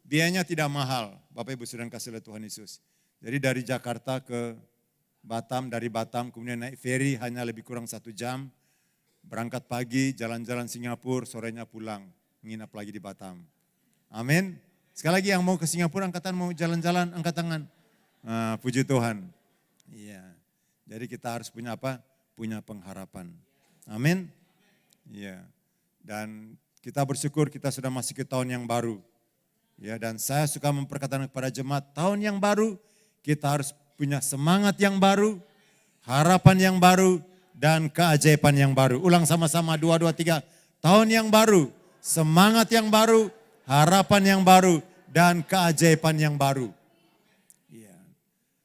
biayanya tidak mahal. Bapak Ibu Saudara kasih oleh Tuhan Yesus. Jadi dari Jakarta ke Batam, dari Batam kemudian naik ferry hanya lebih kurang 1 jam. Berangkat pagi, jalan-jalan Singapura, sorenya pulang, nginap lagi di Batam. Amin. Sekali lagi yang mau ke Singapura angkatan, mau jalan-jalan angkat tangan. Nah, puji Tuhan. Iya. Jadi kita harus punya apa? Punya pengharapan. Amin. Iya. Dan kita bersyukur kita sudah masuk ke tahun yang baru. Ya, dan saya suka memperkatakan kepada jemaat, tahun yang baru kita harus punya semangat yang baru, harapan yang baru, dan keajaiban yang baru. Ulang sama-sama 2, 2, 3. Tahun yang baru, semangat yang baru, harapan yang baru, dan keajaiban yang baru. Ya.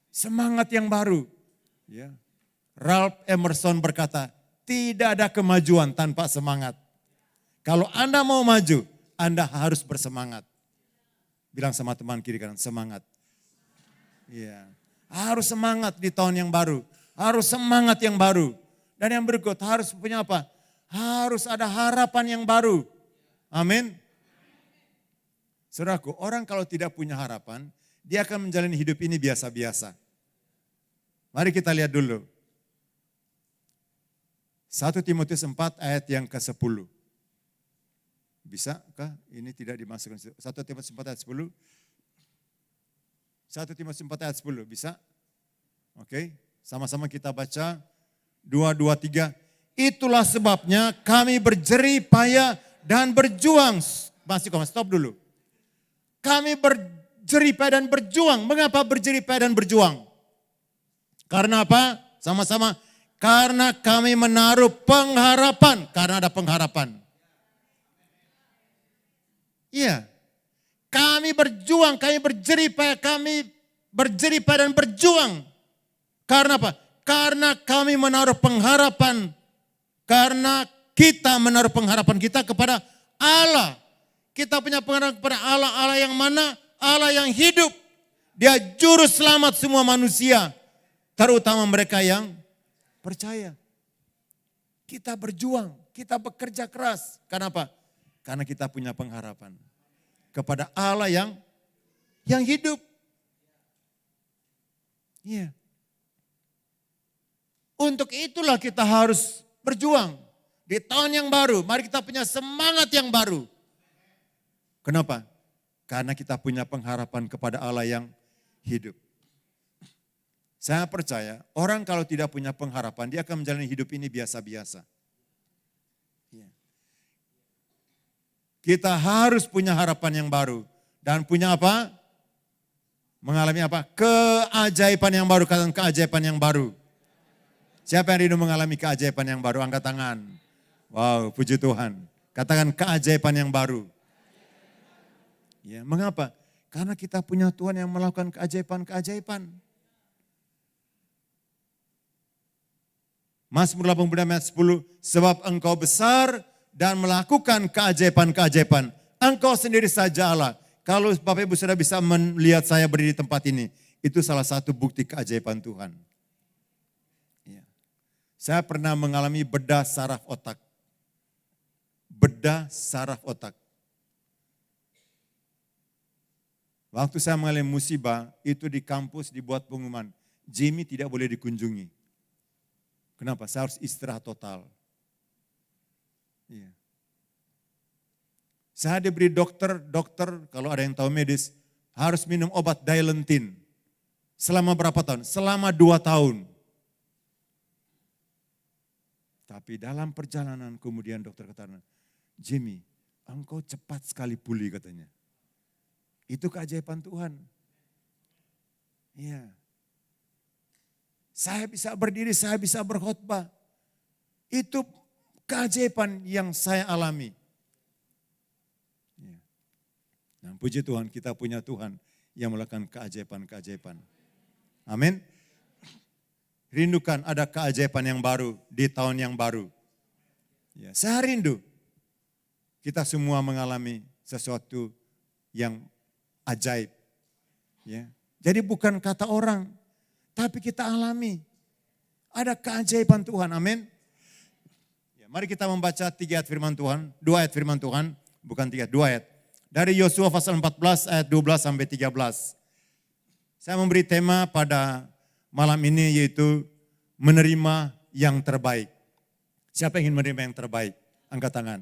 Semangat yang baru. Ya. Ralph Emerson berkata, tidak ada kemajuan tanpa semangat. Kalau Anda mau maju, Anda harus bersemangat. Bilang sama teman kiri kanan, semangat. Ya. Harus semangat di tahun yang baru. Harus semangat yang baru. Dan yang berikut harus punya apa? Harus ada harapan yang baru. Amin. Saudaraku, orang kalau tidak punya harapan, dia akan menjalani hidup ini biasa-biasa. Mari kita lihat dulu. 1 Timotius 4 ayat yang ke-10. Bisakah ini tidak dimasukkan? 1 Timotius 4 ayat 10. 1 Timotius 4 ayat 10, bisa? Oke, sama-sama kita baca. 2, 2, 3. Itulah sebabnya kami berjerih payah dan berjuang. Masih stop dulu. Kami berjerih payah dan berjuang. Mengapa berjerih payah dan berjuang? Karena apa? Sama-sama. Karena kami menaruh pengharapan. Karena ada pengharapan. Iya. Kami berjuang, kami berjerih payah, kami berjerih payah dan berjuang. Karena apa? Karena kami menaruh pengharapan. Karena kita menaruh pengharapan kita kepada Allah Kita punya pengharapan kepada Allah. Allah yang mana? Allah yang hidup. Dia juru selamat semua manusia. Terutama mereka yang percaya. Kita berjuang, kita bekerja keras. Kenapa? Karena kita punya pengharapan kepada Allah yang hidup. Iya. Untuk itulah kita harus berjuang. Di tahun yang baru, mari kita punya semangat yang baru. Kenapa? Karena kita punya pengharapan kepada Allah yang hidup. Saya percaya orang kalau tidak punya pengharapan, dia akan menjalani hidup ini biasa-biasa. Iya. Kita harus punya harapan yang baru. Dan punya apa? Mengalami apa? Keajaiban yang baru. Katakan keajaiban yang baru. Siapa yang rindu mengalami keajaiban yang baru? Angkat tangan. Wow, puji Tuhan. Katakan keajaiban yang baru. Ya, mengapa? Karena kita punya Tuhan yang melakukan keajaiban-keajaiban. Mazmur 86 ayat 10, sebab engkau besar dan melakukan keajaiban-keajaiban. Engkau sendiri saja Allah. Kalau Bapak Ibu sudah bisa melihat saya berdiri di tempat ini, itu salah satu bukti keajaiban Tuhan. Ya. Saya pernah mengalami bedah saraf otak. Bedah saraf otak. Waktu saya mengalami musibah, itu di kampus dibuat pengumuman, Jimmy tidak boleh dikunjungi. Kenapa? Saya harus istirahat total. Iya. Saya diberi dokter kalau ada yang tahu medis, harus minum obat Dilantin. Selama berapa tahun? Selama 2 tahun. Tapi dalam perjalanan kemudian dokter katakan, Jimmy, engkau cepat sekali pulih katanya. Itu keajaiban Tuhan. Iya. Saya bisa berdiri, saya bisa berkhotbah. Itu keajaiban yang saya alami. Ya. Nah, puji Tuhan, kita punya Tuhan yang melakukan keajaiban-keajaiban. Amin. Rindukan ada keajaiban yang baru di tahun yang baru. Ya, saya rindu. Kita semua mengalami sesuatu yang ajaib. Ya. Jadi bukan kata orang, tapi kita alami. Ada keajaiban Tuhan, amin. Ya, mari kita membaca 3 ayat firman Tuhan, 2 ayat firman Tuhan, bukan 3, 2 ayat. Dari Yosua pasal 14 ayat 12 sampai 13. Saya memberi tema pada malam ini yaitu menerima yang terbaik. Siapa yang ingin menerima yang terbaik? Angkat tangan.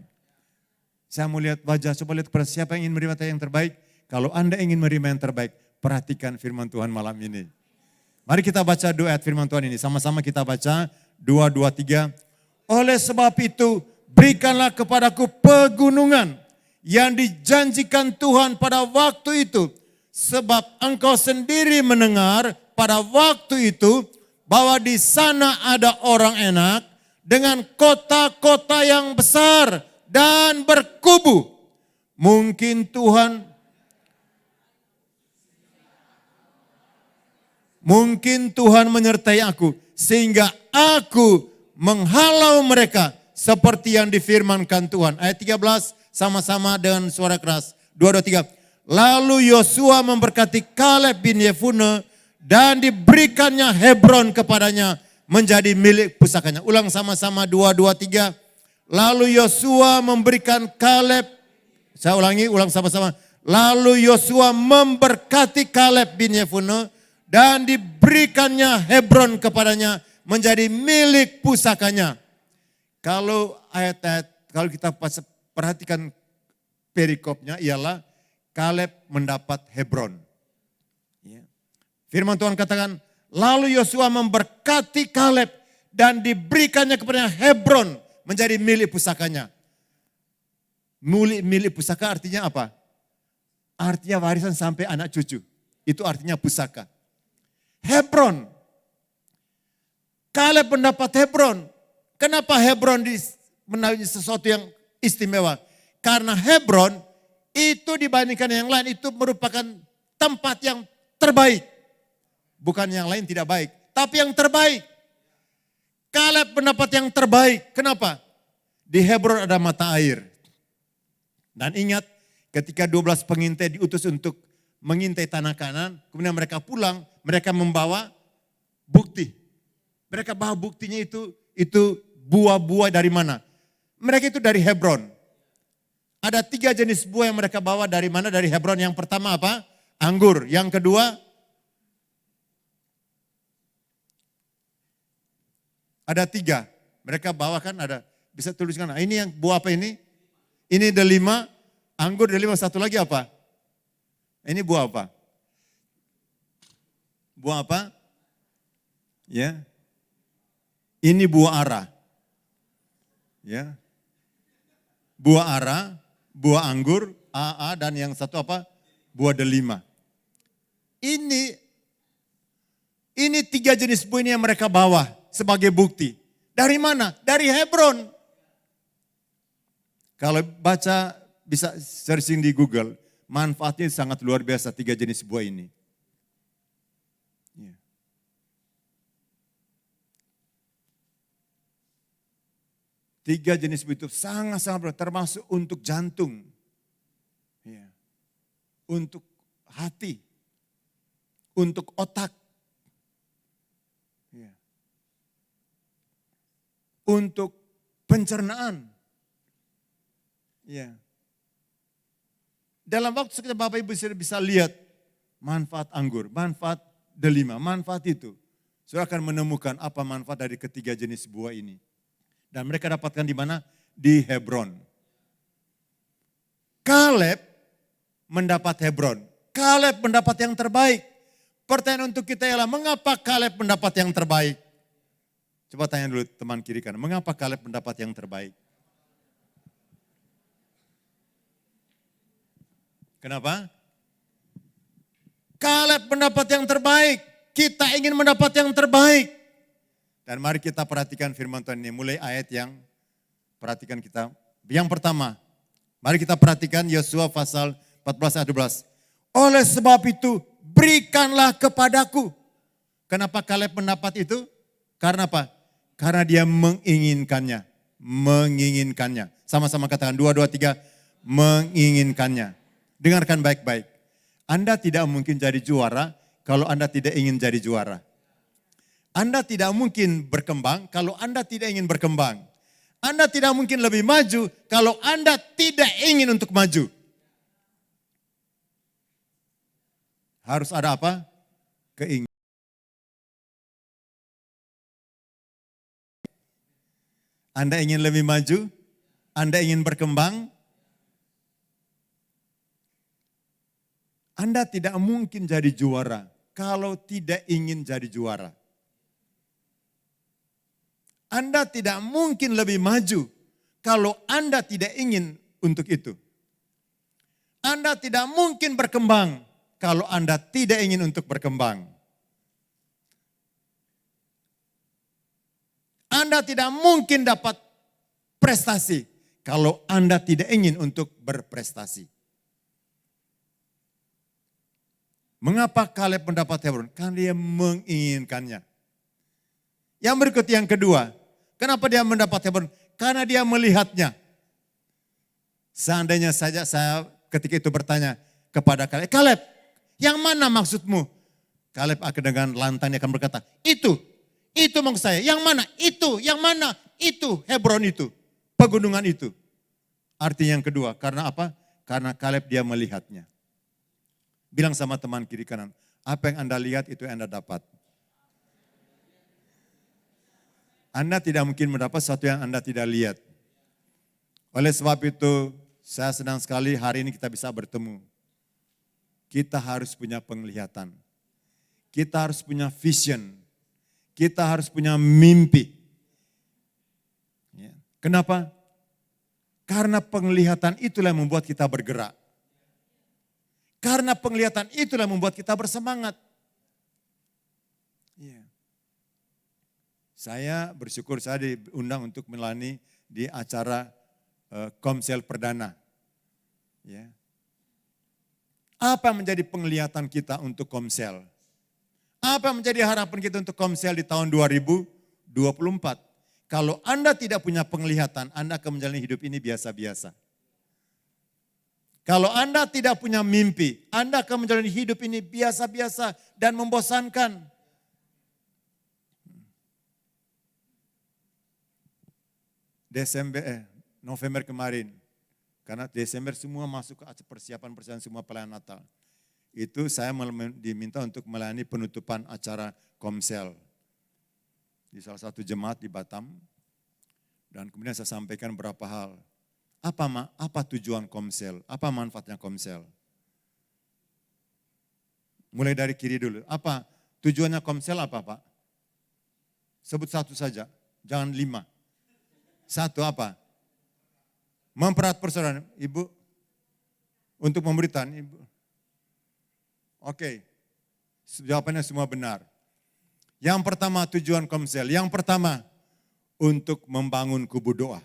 Saya mau lihat wajah, coba lihat kepada siapa yang ingin menerima yang terbaik. Kalau Anda ingin menerima yang terbaik, perhatikan firman Tuhan malam ini. Mari kita baca 2 ayat firman Tuhan ini. Sama-sama kita baca 2, 2, 3. Oleh sebab itu, berikanlah kepadaku pegunungan yang dijanjikan Tuhan pada waktu itu. Sebab engkau sendiri mendengar pada waktu itu bahwa di sana ada orang enak dengan kota-kota yang besar dan berkubu. Mungkin Tuhan menyertai aku sehingga aku menghalau mereka seperti yang difirmankan Tuhan. Ayat 13 sama-sama dengan suara keras. 2, 2, 3. Lalu Yosua memberkati Kaleb bin Yefune dan diberikannya Hebron kepadanya menjadi milik pusakanya. Ulang sama-sama 2, 2, 3. Lalu Yosua memberikan Kaleb, saya ulangi, ulang sama-sama. Lalu Yosua memberkati Kaleb bin Yefune dan diberikannya Hebron kepadanya menjadi milik pusakanya. Kalau ayat-ayat, kalau kita perhatikan perikopnya ialah Kaleb mendapat Hebron. Firman Tuhan katakan, lalu Yosua memberkati Kaleb dan diberikannya kepadanya Hebron menjadi milik pusakanya. Milik pusaka artinya apa? Artinya warisan sampai anak cucu. Itu artinya pusaka. Hebron. Kaleb mendapat Hebron. Kenapa Hebron menjadi sesuatu yang istimewa? Karena Hebron itu dibandingkan yang lain itu merupakan tempat yang terbaik. Bukan yang lain tidak baik, tapi yang terbaik. Kaleb mendapat yang terbaik. Kenapa? Di Hebron ada mata air. Dan ingat, Ketika 12 pengintai diutus untuk mengintai tanah Kanaan, kemudian mereka pulang, mereka membawa bukti. Mereka bawa buktinya itu buah-buah dari mana? Mereka itu dari Hebron. Ada 3 jenis buah yang mereka bawa dari mana? Dari Hebron. Yang pertama apa? Anggur. Yang kedua, ada 3. Mereka bawa kan ada, bisa tuliskan. Nah, ini yang buah apa ini? Ini delima, anggur delima, satu lagi apa? Ini buah apa? Buah apa? Ya. Ini buah ara. Ya. Buah ara, buah anggur, AA, dan yang satu apa? Buah delima. Ini 3 jenis buah ini yang mereka bawa sebagai bukti. Dari mana? Dari Hebron. Kalau baca, bisa searching di Google, manfaatnya sangat luar biasa 3 jenis buah ini. Ya. 3 jenis buah itu sangat-sangat berat, termasuk untuk jantung, ya. Untuk hati, untuk otak, ya. Untuk pencernaan. Ya. Dalam waktu sekitar Bapak Ibu bisa lihat manfaat anggur, manfaat delima, manfaat itu. Saudara akan menemukan apa manfaat dari ketiga jenis buah ini. Dan mereka dapatkan di mana? Di Hebron. Kaleb mendapat Hebron. Kaleb mendapat yang terbaik. Pertanyaan untuk kita ialah, mengapa Kaleb mendapat yang terbaik? Coba tanya dulu teman kiri kanan, mengapa Kaleb mendapat yang terbaik? Kenapa? Kaleb mendapat yang terbaik. Kita ingin mendapat yang terbaik. Dan mari kita perhatikan firman Tuhan ini, mulai ayat yang perhatikan kita. Yang pertama, mari kita perhatikan Yosua pasal 14 ayat 12. Oleh sebab itu, berikanlah kepadaku. Kenapa Kaleb mendapat itu? Karena apa? Karena dia menginginkannya. Menginginkannya. Sama-sama katakan 2, 2, 3, menginginkannya. Dengarkan baik-baik. Anda tidak mungkin jadi juara kalau Anda tidak ingin jadi juara. Anda tidak mungkin berkembang kalau Anda tidak ingin berkembang. Anda tidak mungkin lebih maju kalau Anda tidak ingin untuk maju. Harus ada apa? Keinginan. Anda ingin lebih maju? Anda ingin berkembang? Anda tidak mungkin jadi juara kalau tidak ingin jadi juara. Anda tidak mungkin lebih maju kalau Anda tidak ingin untuk itu. Anda tidak mungkin berkembang kalau Anda tidak ingin untuk berkembang. Anda tidak mungkin dapat prestasi kalau Anda tidak ingin untuk berprestasi. Mengapa Kaleb mendapat Hebron? Karena dia menginginkannya. Yang berikut yang kedua, kenapa dia mendapat Hebron? Karena dia melihatnya. Seandainya saja saya ketika itu bertanya kepada Kaleb, Kaleb, yang mana maksudmu? Kaleb akan dengan lantang akan berkata, itu maksud saya. Yang mana? Itu, yang mana? Itu, Hebron itu, pegunungan itu. Artinya yang kedua, karena apa? Karena Kaleb dia melihatnya. Bilang sama teman kiri kanan, apa yang Anda lihat itu yang Anda dapat. Anda tidak mungkin mendapat sesuatu yang Anda tidak lihat. Oleh sebab itu, saya senang sekali hari ini kita bisa bertemu. Kita harus punya penglihatan. Kita harus punya vision. Kita harus punya mimpi. Ya. Kenapa? Karena penglihatan itulah yang membuat kita bergerak. Karena penglihatan itulah yang membuat kita bersemangat. Ya. Saya bersyukur saya diundang untuk melayani di acara Komsel Perdana. Ya. Apa menjadi penglihatan kita untuk Komsel? Apa menjadi harapan kita untuk Komsel di tahun 2024? Kalau Anda tidak punya penglihatan, Anda akan menjalani hidup ini biasa-biasa. Kalau Anda tidak punya mimpi, Anda akan menjalani hidup ini biasa-biasa dan membosankan. November kemarin, karena Desember semua masuk ke persiapan semua pelayanan Natal. Itu saya diminta untuk melayani penutupan acara Komsel di salah satu jemaat di Batam. Dan kemudian saya sampaikan beberapa hal. Apa tujuan Komsel? Apa manfaatnya Komsel? Mulai dari kiri dulu. Apa tujuannya Komsel apa, Pak? Sebut satu saja, jangan 5. Satu apa? Mempererat persaudaraan. Ibu, untuk pemberitaan, Ibu. Oke, jawabannya semua benar. Yang pertama tujuan Komsel. Yang pertama, untuk membangun kubu doa.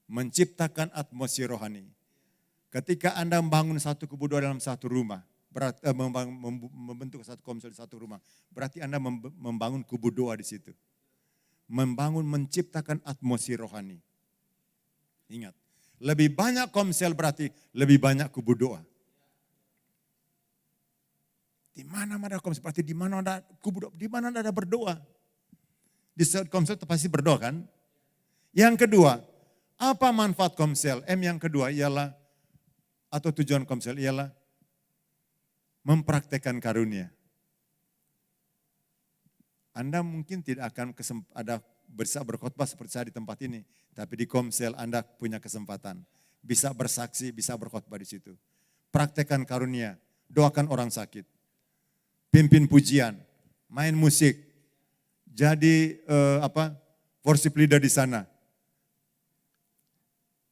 Menciptakan atmosfer rohani. Ketika Anda membangun satu kubu doa dalam satu rumah, membentuk satu Komsel di satu rumah, berarti Anda membangun kubu doa di situ. Menciptakan atmosfer rohani. Ingat, lebih banyak Komsel berarti lebih banyak kubu doa. Di mana ada Komsel, berarti di mana ada kubu doa, di mana ada berdoa. Di saat Komsel pasti berdoa kan? Yang kedua, apa manfaat Komsel? Yang kedua ialah, atau tujuan Komsel ialah mempraktekkan karunia. Anda mungkin tidak akan bisa berkhotbah seperti saya di tempat ini. Tapi di Komsel Anda punya kesempatan. Bisa bersaksi, bisa berkhotbah di situ. Praktekkan karunia, doakan orang sakit. Pimpin pujian, main musik. Jadi worship leader di sana.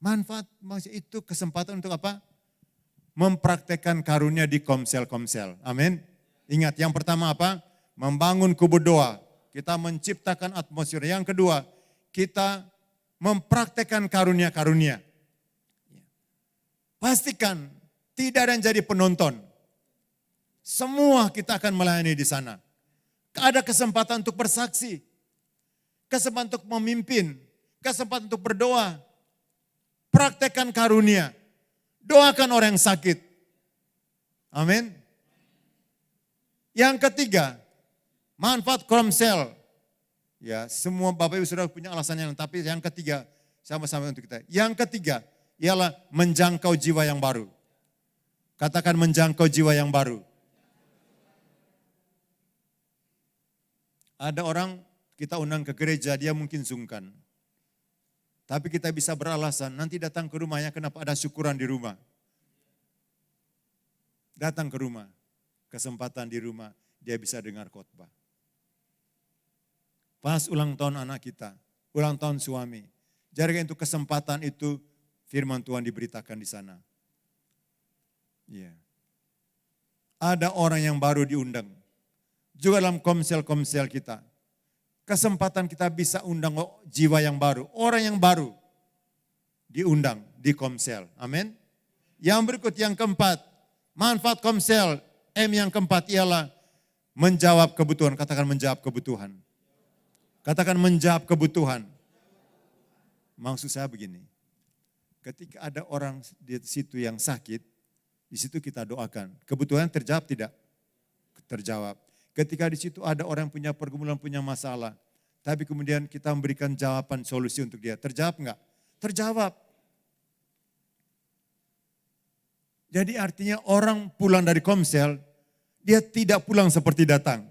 Manfaat itu kesempatan untuk apa? Mempraktekkan karunia di Komsel-Komsel. Amin. Ingat yang pertama apa? Membangun kubu doa. Kita menciptakan atmosfer. Yang kedua, kita mempraktekkan karunia-karunia. Pastikan tidak ada yang jadi penonton. Semua kita akan melayani di sana. Ada kesempatan untuk bersaksi. Kesempatan untuk memimpin. Kesempatan untuk berdoa. Praktekkan karunia. Doakan orang yang sakit. Amin. Yang ketiga, manfaat Komsel. Ya, semua Bapak Ibu sudah punya alasan yang, tapi yang ketiga sama-sama untuk kita. Yang ketiga ialah menjangkau jiwa yang baru. Katakan menjangkau jiwa yang baru. Ada orang kita undang ke gereja, dia mungkin sungkan. Tapi kita bisa beralasan, nanti datang ke rumahnya, kenapa ada syukuran di rumah. Datang ke rumah, kesempatan di rumah, dia bisa dengar khotbah. Pas ulang tahun anak kita, ulang tahun suami. Jadi untuk kesempatan itu, firman Tuhan diberitakan di sana. Iya. Ada orang yang baru diundang. Juga dalam Komsel-Komsel kita. Kesempatan kita bisa undang jiwa yang baru. Orang yang baru diundang di Komsel. Amin. Yang berikut yang keempat. Manfaat Komsel. Yang keempat ialah menjawab kebutuhan. Katakan menjawab kebutuhan. Katakan menjawab kebutuhan. Maksud saya begini. Ketika ada orang di situ yang sakit. Di situ kita doakan. Kebutuhan terjawab tidak? Terjawab. Ketika di situ ada orang yang punya pergumulan, punya masalah. Tapi kemudian kita memberikan jawaban, solusi untuk dia. Terjawab enggak? Terjawab. Jadi artinya orang pulang dari Komsel, dia tidak pulang seperti datang.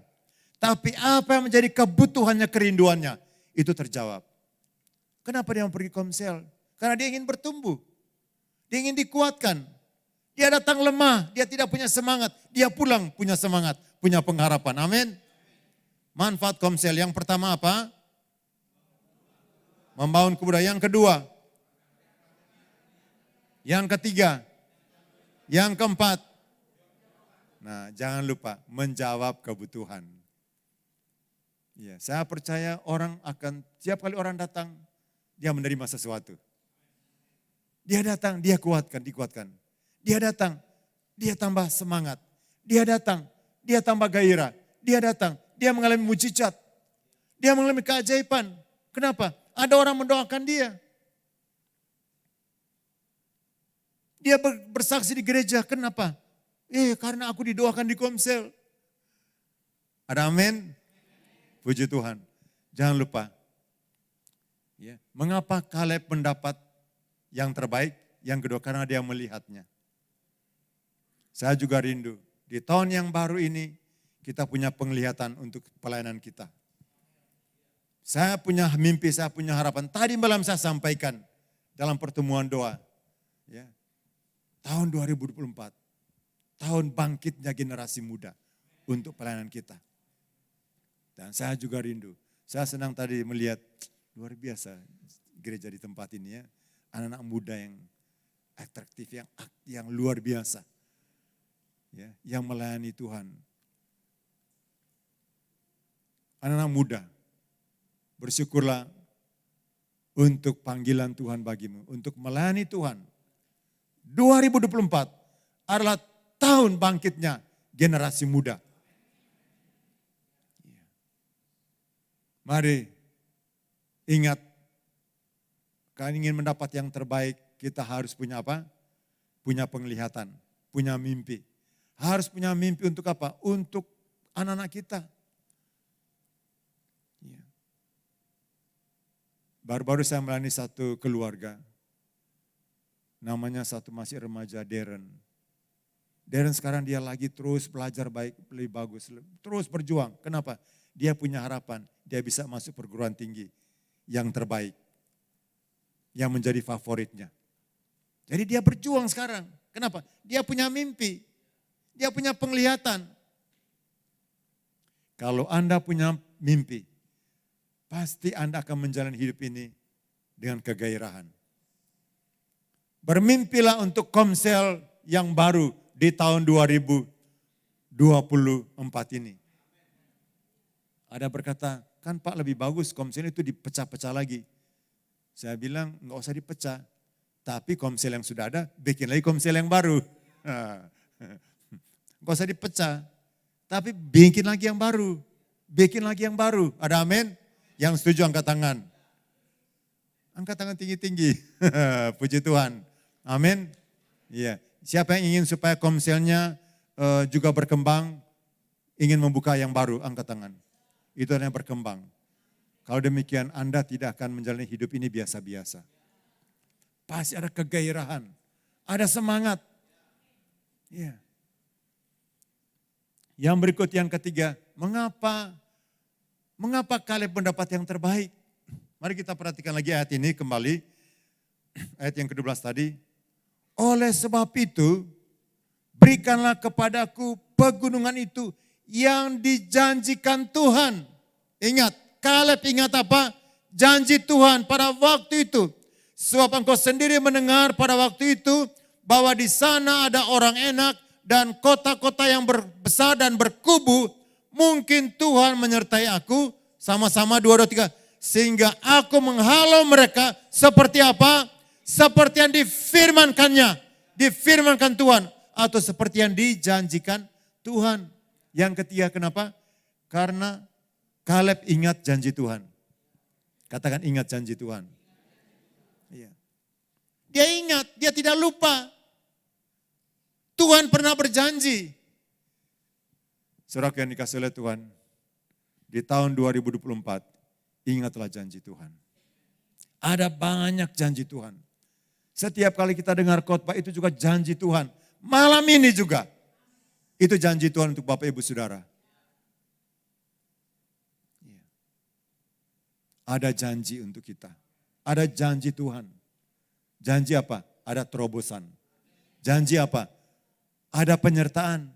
Tapi apa yang menjadi kebutuhannya, kerinduannya, itu terjawab. Kenapa dia mau pergi Komsel? Karena dia ingin bertumbuh. Dia ingin dikuatkan. Dia datang lemah, dia tidak punya semangat. Dia pulang punya semangat, punya pengharapan. Amin. Manfaat Komsel yang pertama apa? Membangun kebudayaan. Yang kedua. Yang ketiga. Yang keempat. Nah, jangan lupa menjawab kebutuhan. Ya, saya percaya orang akan, setiap kali orang datang, dia menerima sesuatu. Dia datang, dia dikuatkan. Dia datang, dia tambah semangat. Dia datang, dia tambah gairah. Dia datang, dia mengalami mujizat. Dia mengalami keajaiban. Kenapa? Ada orang mendoakan dia. Dia bersaksi di gereja, kenapa? Karena aku didoakan di komsel. Ada amin? Puji Tuhan. Jangan lupa. Ya, mengapa Kaleb mendapat yang terbaik? Yang kedua, karena dia melihatnya. Saya juga rindu. Di tahun yang baru ini, kita punya penglihatan untuk pelayanan kita. Saya punya mimpi, saya punya harapan. Tadi malam saya sampaikan dalam pertemuan doa. Ya, tahun 2024, tahun bangkitnya generasi muda untuk pelayanan kita. Dan saya juga rindu. Saya senang tadi melihat luar biasa gereja di tempat ini ya. Anak-anak muda yang atraktif, yang luar biasa. Ya, yang melayani Tuhan. Anak-anak muda, bersyukurlah untuk panggilan Tuhan bagimu. Untuk melayani Tuhan. 2024 adalah tahun bangkitnya generasi muda. Mari ingat, kalau ingin mendapat yang terbaik, kita harus punya apa? Punya penglihatan, punya mimpi. Harus punya mimpi untuk apa? Untuk anak-anak kita. Baru-baru saya melayani satu keluarga. Namanya satu masih remaja, Darren. Darren sekarang dia lagi terus belajar baik, lebih bagus. Terus berjuang. Kenapa? Dia punya harapan. Dia bisa masuk perguruan tinggi yang terbaik. Yang menjadi favoritnya. Jadi dia berjuang sekarang. Kenapa? Dia punya mimpi. Dia punya penglihatan. Kalau Anda punya mimpi, pasti Anda akan menjalani hidup ini dengan kegairahan. Bermimpilah untuk komsel yang baru di tahun 2024 ini. Ada berkata, kan Pak lebih bagus komsel itu dipecah-pecah lagi. Saya bilang enggak usah dipecah, tapi komsel yang sudah ada bikin lagi komsel yang baru. Enggak usah dipecah, tapi bikin lagi yang baru. Bikin lagi yang baru. Ada amin? Yang setuju angkat tangan. Angkat tangan tinggi-tinggi. Puji Tuhan. Amin. Iya. Siapa yang ingin supaya komselnya juga berkembang, ingin membuka yang baru, angkat tangan. Itu yang berkembang. Kalau demikian Anda tidak akan menjalani hidup ini biasa-biasa. Pasti ada kegairahan, ada semangat. Iya. Yang berikut yang ketiga, mengapa Kaleb mendapat yang terbaik? Mari kita perhatikan lagi ayat ini kembali. Ayat yang ke-12 tadi. Oleh sebab itu, berikanlah kepadaku pegunungan itu yang dijanjikan Tuhan. Ingat, Kaleb ingat apa? Janji Tuhan pada waktu itu. Sebab engkau sendiri mendengar pada waktu itu bahwa di sana ada orang enak dan kota-kota yang besar dan berkubu. Mungkin Tuhan menyertai aku, sama-sama 2, 2, 3. Sehingga aku menghalau mereka seperti apa? Seperti yang difirmankannya, difirmankan Tuhan. Atau seperti yang dijanjikan Tuhan. Yang ketiga kenapa? Karena Kaleb ingat janji Tuhan. Katakan ingat janji Tuhan. Iya. Dia ingat, dia tidak lupa. Tuhan pernah berjanji. Saudara yang dikasih oleh Tuhan, di tahun 2024, ingatlah janji Tuhan. Ada banyak janji Tuhan. Setiap kali kita dengar khotbah itu juga janji Tuhan. Malam ini juga, itu janji Tuhan untuk Bapak Ibu Saudara. Ada janji untuk kita. Ada janji Tuhan. Janji apa? Ada terobosan. Janji apa? Ada penyertaan.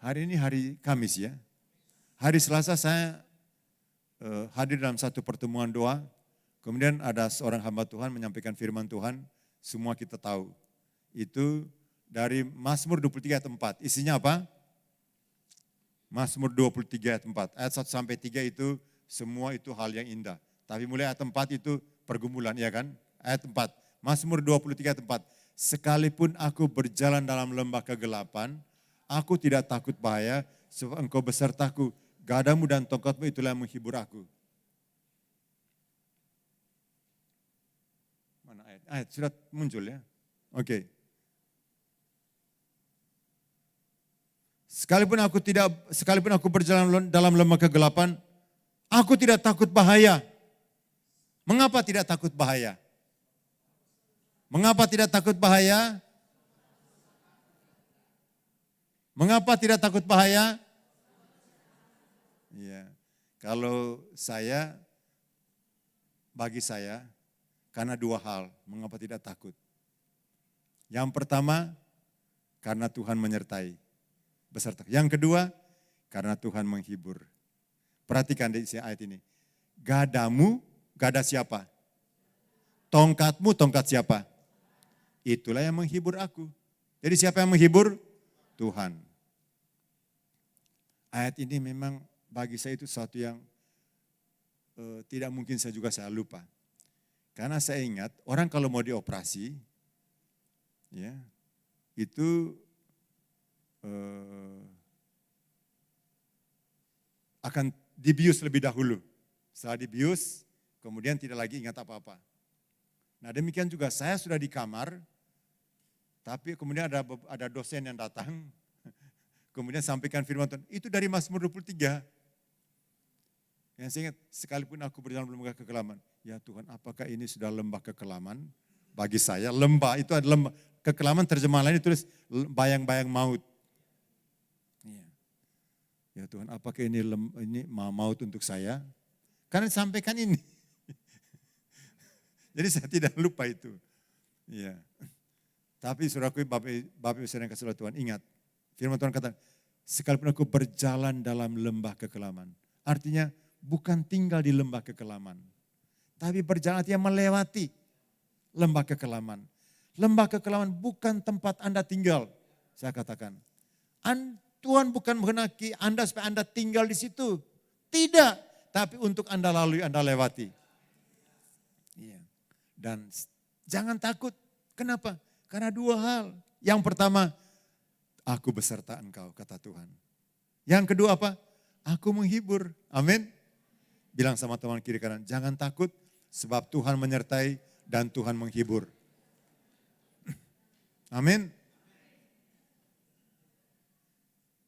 Hari ini hari Kamis ya. Hari Selasa saya hadir dalam satu pertemuan doa. Kemudian ada seorang hamba Tuhan menyampaikan firman Tuhan. Semua kita tahu. Itu dari Mazmur 23 ayat 4. Isinya apa? Mazmur 23 ayat 4. Ayat 1 sampai 3 itu semua itu hal yang indah. Tapi mulai ayat 4 itu pergumulan ya kan? Ayat 4. Mazmur 23 ayat 4. Sekalipun aku berjalan dalam lembah kegelapan, aku tidak takut bahaya, sebab engkau besertaku, gadamu dan tongkatmu itulah yang menghibur aku. Mana ayat? Ayat sudah muncul ya. Oke. Sekalipun aku berjalan dalam lembah kegelapan, aku tidak takut bahaya. Mengapa tidak takut bahaya? Mengapa tidak takut bahaya? Mengapa tidak takut bahaya? Ya, kalau bagi saya, karena dua hal, mengapa tidak takut. Yang pertama, karena Tuhan menyertai. Beserta. Yang kedua, karena Tuhan menghibur. Perhatikan di ayat ini. Gadamu, gada siapa? Tongkatmu, tongkat siapa? Itulah yang menghibur aku. Jadi siapa yang menghibur? Tuhan. Ayat ini memang bagi saya itu sesuatu yang tidak mungkin saya lupa. Karena saya ingat orang kalau mau dioperasi, ya itu akan dibius lebih dahulu. Setelah dibius, kemudian tidak lagi ingat apa-apa. Nah demikian juga saya sudah di kamar, tapi kemudian ada dosen yang datang, kemudian sampaikan firman Tuhan, itu dari Mazmur 23. Yang saya ingat, sekalipun aku berjalan lembah kekelaman, ya Tuhan apakah ini sudah lembah kekelaman? Bagi saya lembah itu adalah lembah, kekelaman terjemahan lain ditulis bayang-bayang maut. Ya Tuhan, apakah ini maut untuk saya? Karena disampaikan ini. Jadi saya tidak lupa itu. Ya. Tapi saudaraku, Bapak Ibu Saudara yang kasih Tuhan, ingat. Firman Tuhan kata, sekalipun aku berjalan dalam lembah kekelaman. Artinya bukan tinggal di lembah kekelaman. Tapi berjalan artinya melewati lembah kekelaman. Lembah kekelaman bukan tempat Anda tinggal, saya katakan. Tuhan bukan menghendaki Anda supaya Anda tinggal di situ. Tidak, tapi untuk Anda lalui, Anda lewati. Iya. Dan jangan takut. Kenapa? Karena dua hal. Yang pertama, aku beserta engkau, kata Tuhan. Yang kedua apa? Aku menghibur. Amin. Bilang sama teman kiri kanan, jangan takut sebab Tuhan menyertai dan Tuhan menghibur. Amin.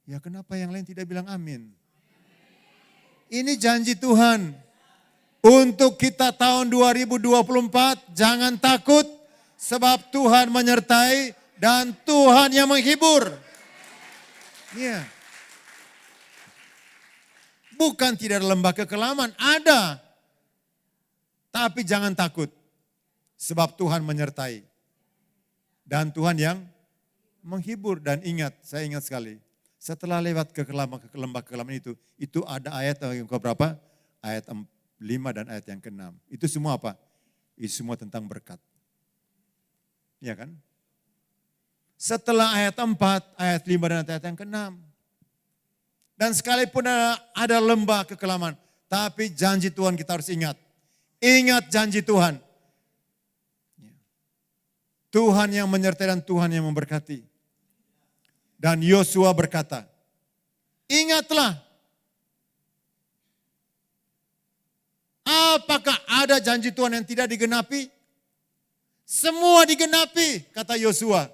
Ya kenapa yang lain tidak bilang amin? Ini janji Tuhan. Untuk kita tahun 2024 jangan takut sebab Tuhan menyertai dan Tuhan yang menghibur. Iya. Bukan tidak ada lembah kekelaman, ada. Tapi jangan takut sebab Tuhan menyertai. Dan Tuhan yang menghibur. Dan ingat, saya ingat sekali. Setelah lewat ke lembah kekelaman itu ada ayat yang keberapa? Ayat 5 dan ayat yang ke-6. Itu semua apa? Itu semua tentang berkat. Ya kan? Setelah ayat 4, ayat 5 dan ayat yang ke-6. Dan sekalipun ada lembah kekelaman, tapi janji Tuhan kita harus ingat. Ingat janji Tuhan. Tuhan yang menyertai dan Tuhan yang memberkati. Dan Yosua berkata, ingatlah, apakah ada janji Tuhan yang tidak digenapi? Semua digenapi, kata Yosua.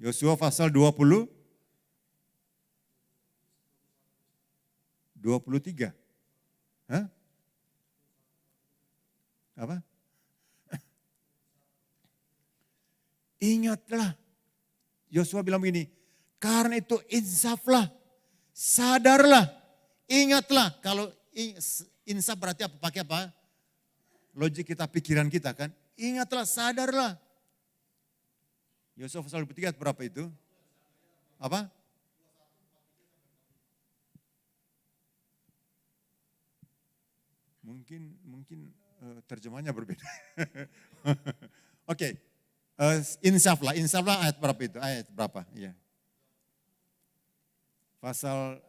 Yosua pasal 23. Hah? Apa? Ingatlah. Yosua bilang begini, karena itu insaflah, sadarlah, ingatlah. Kalau insaf berarti apa? Pakai apa? Logik kita, pikiran kita kan. Ingatlah, sadarlah. Yosua pasal 23 berapa itu? Apa? Mungkin terjemahnya berbeda. Oke. Insaflah ayat berapa itu? Ayat berapa? Iya.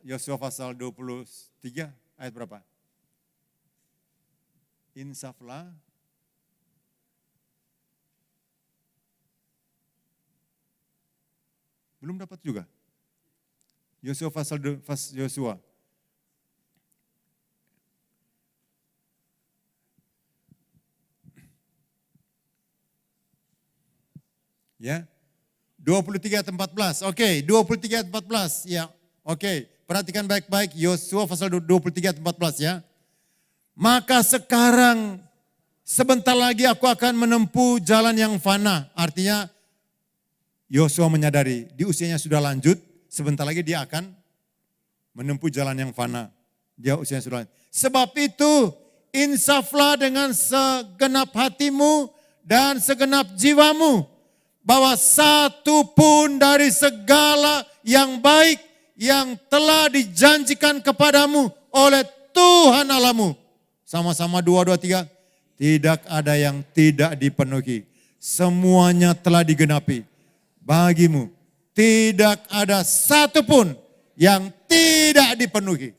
Yosua pasal 23 ayat berapa? Insaflah. Belum dapat juga. Yosua pasal Yosua. Ya. 23:14. Oke, 23:14. Ya. Oke, perhatikan baik-baik Yosua pasal 23:14 ya. Maka sekarang sebentar lagi aku akan menempuh jalan yang fana. Artinya Yosua menyadari di usianya sudah lanjut, sebentar lagi dia akan menempuh jalan yang fana. Dia usianya sudah lanjut. Sebab itu insaflah dengan segenap hatimu dan segenap jiwamu, bahwa satu pun dari segala yang baik yang telah dijanjikan kepadamu oleh Tuhan Allahmu. Sama-sama 2, 2, 3. Tidak ada yang tidak dipenuhi. Semuanya telah digenapi. Bagimu tidak ada satu pun yang tidak dipenuhi.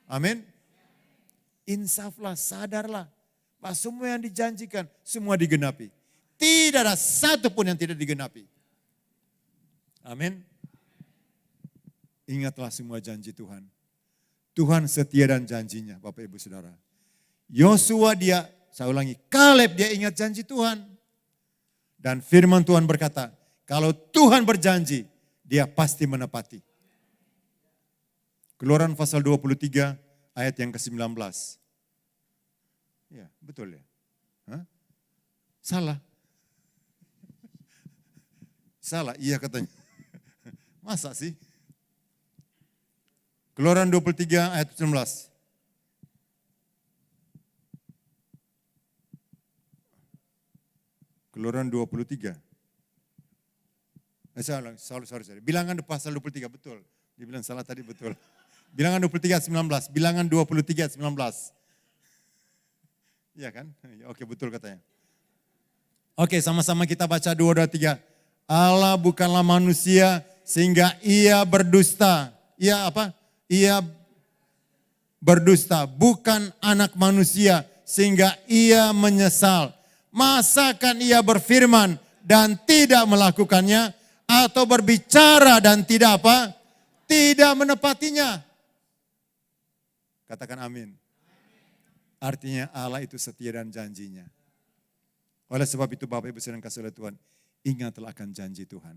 Amin. Insaflah, sadarlah bahwa semua yang dijanjikan, semua digenapi. Tidak ada satu pun yang tidak digenapi. Amin. Ingatlah semua janji Tuhan. Tuhan setia dan janjinya, Bapak Ibu Saudara. Yosua dia, saya ulangi, Kaleb dia ingat janji Tuhan. Dan firman Tuhan berkata, kalau Tuhan berjanji, dia pasti menepati. Keluaran pasal 23 ayat yang ke-19. Ya, betul ya? Hah? Salah. Salah, iya katanya. Masa sih? Keluaran 23 ayat 19. Keluaran 23. Sorry. Bilangan pasal 23, betul. Dibilang salah tadi, betul. Bilangan 23 19. Bilangan 23 19. Iya kan? Oke, betul katanya. Oke, sama-sama kita baca 2, 2, 3. Allah bukanlah manusia sehingga ia berdusta. Ia apa? Ia berdusta. Bukan anak manusia sehingga ia menyesal. Masakan ia berfirman dan tidak melakukannya, atau berbicara dan tidak apa? Tidak menepatinya. Katakan amin. Artinya Allah itu setia dan janjinya. Oleh sebab itu Bapak Ibu sedang kasih oleh Tuhan, ingatlah akan janji Tuhan.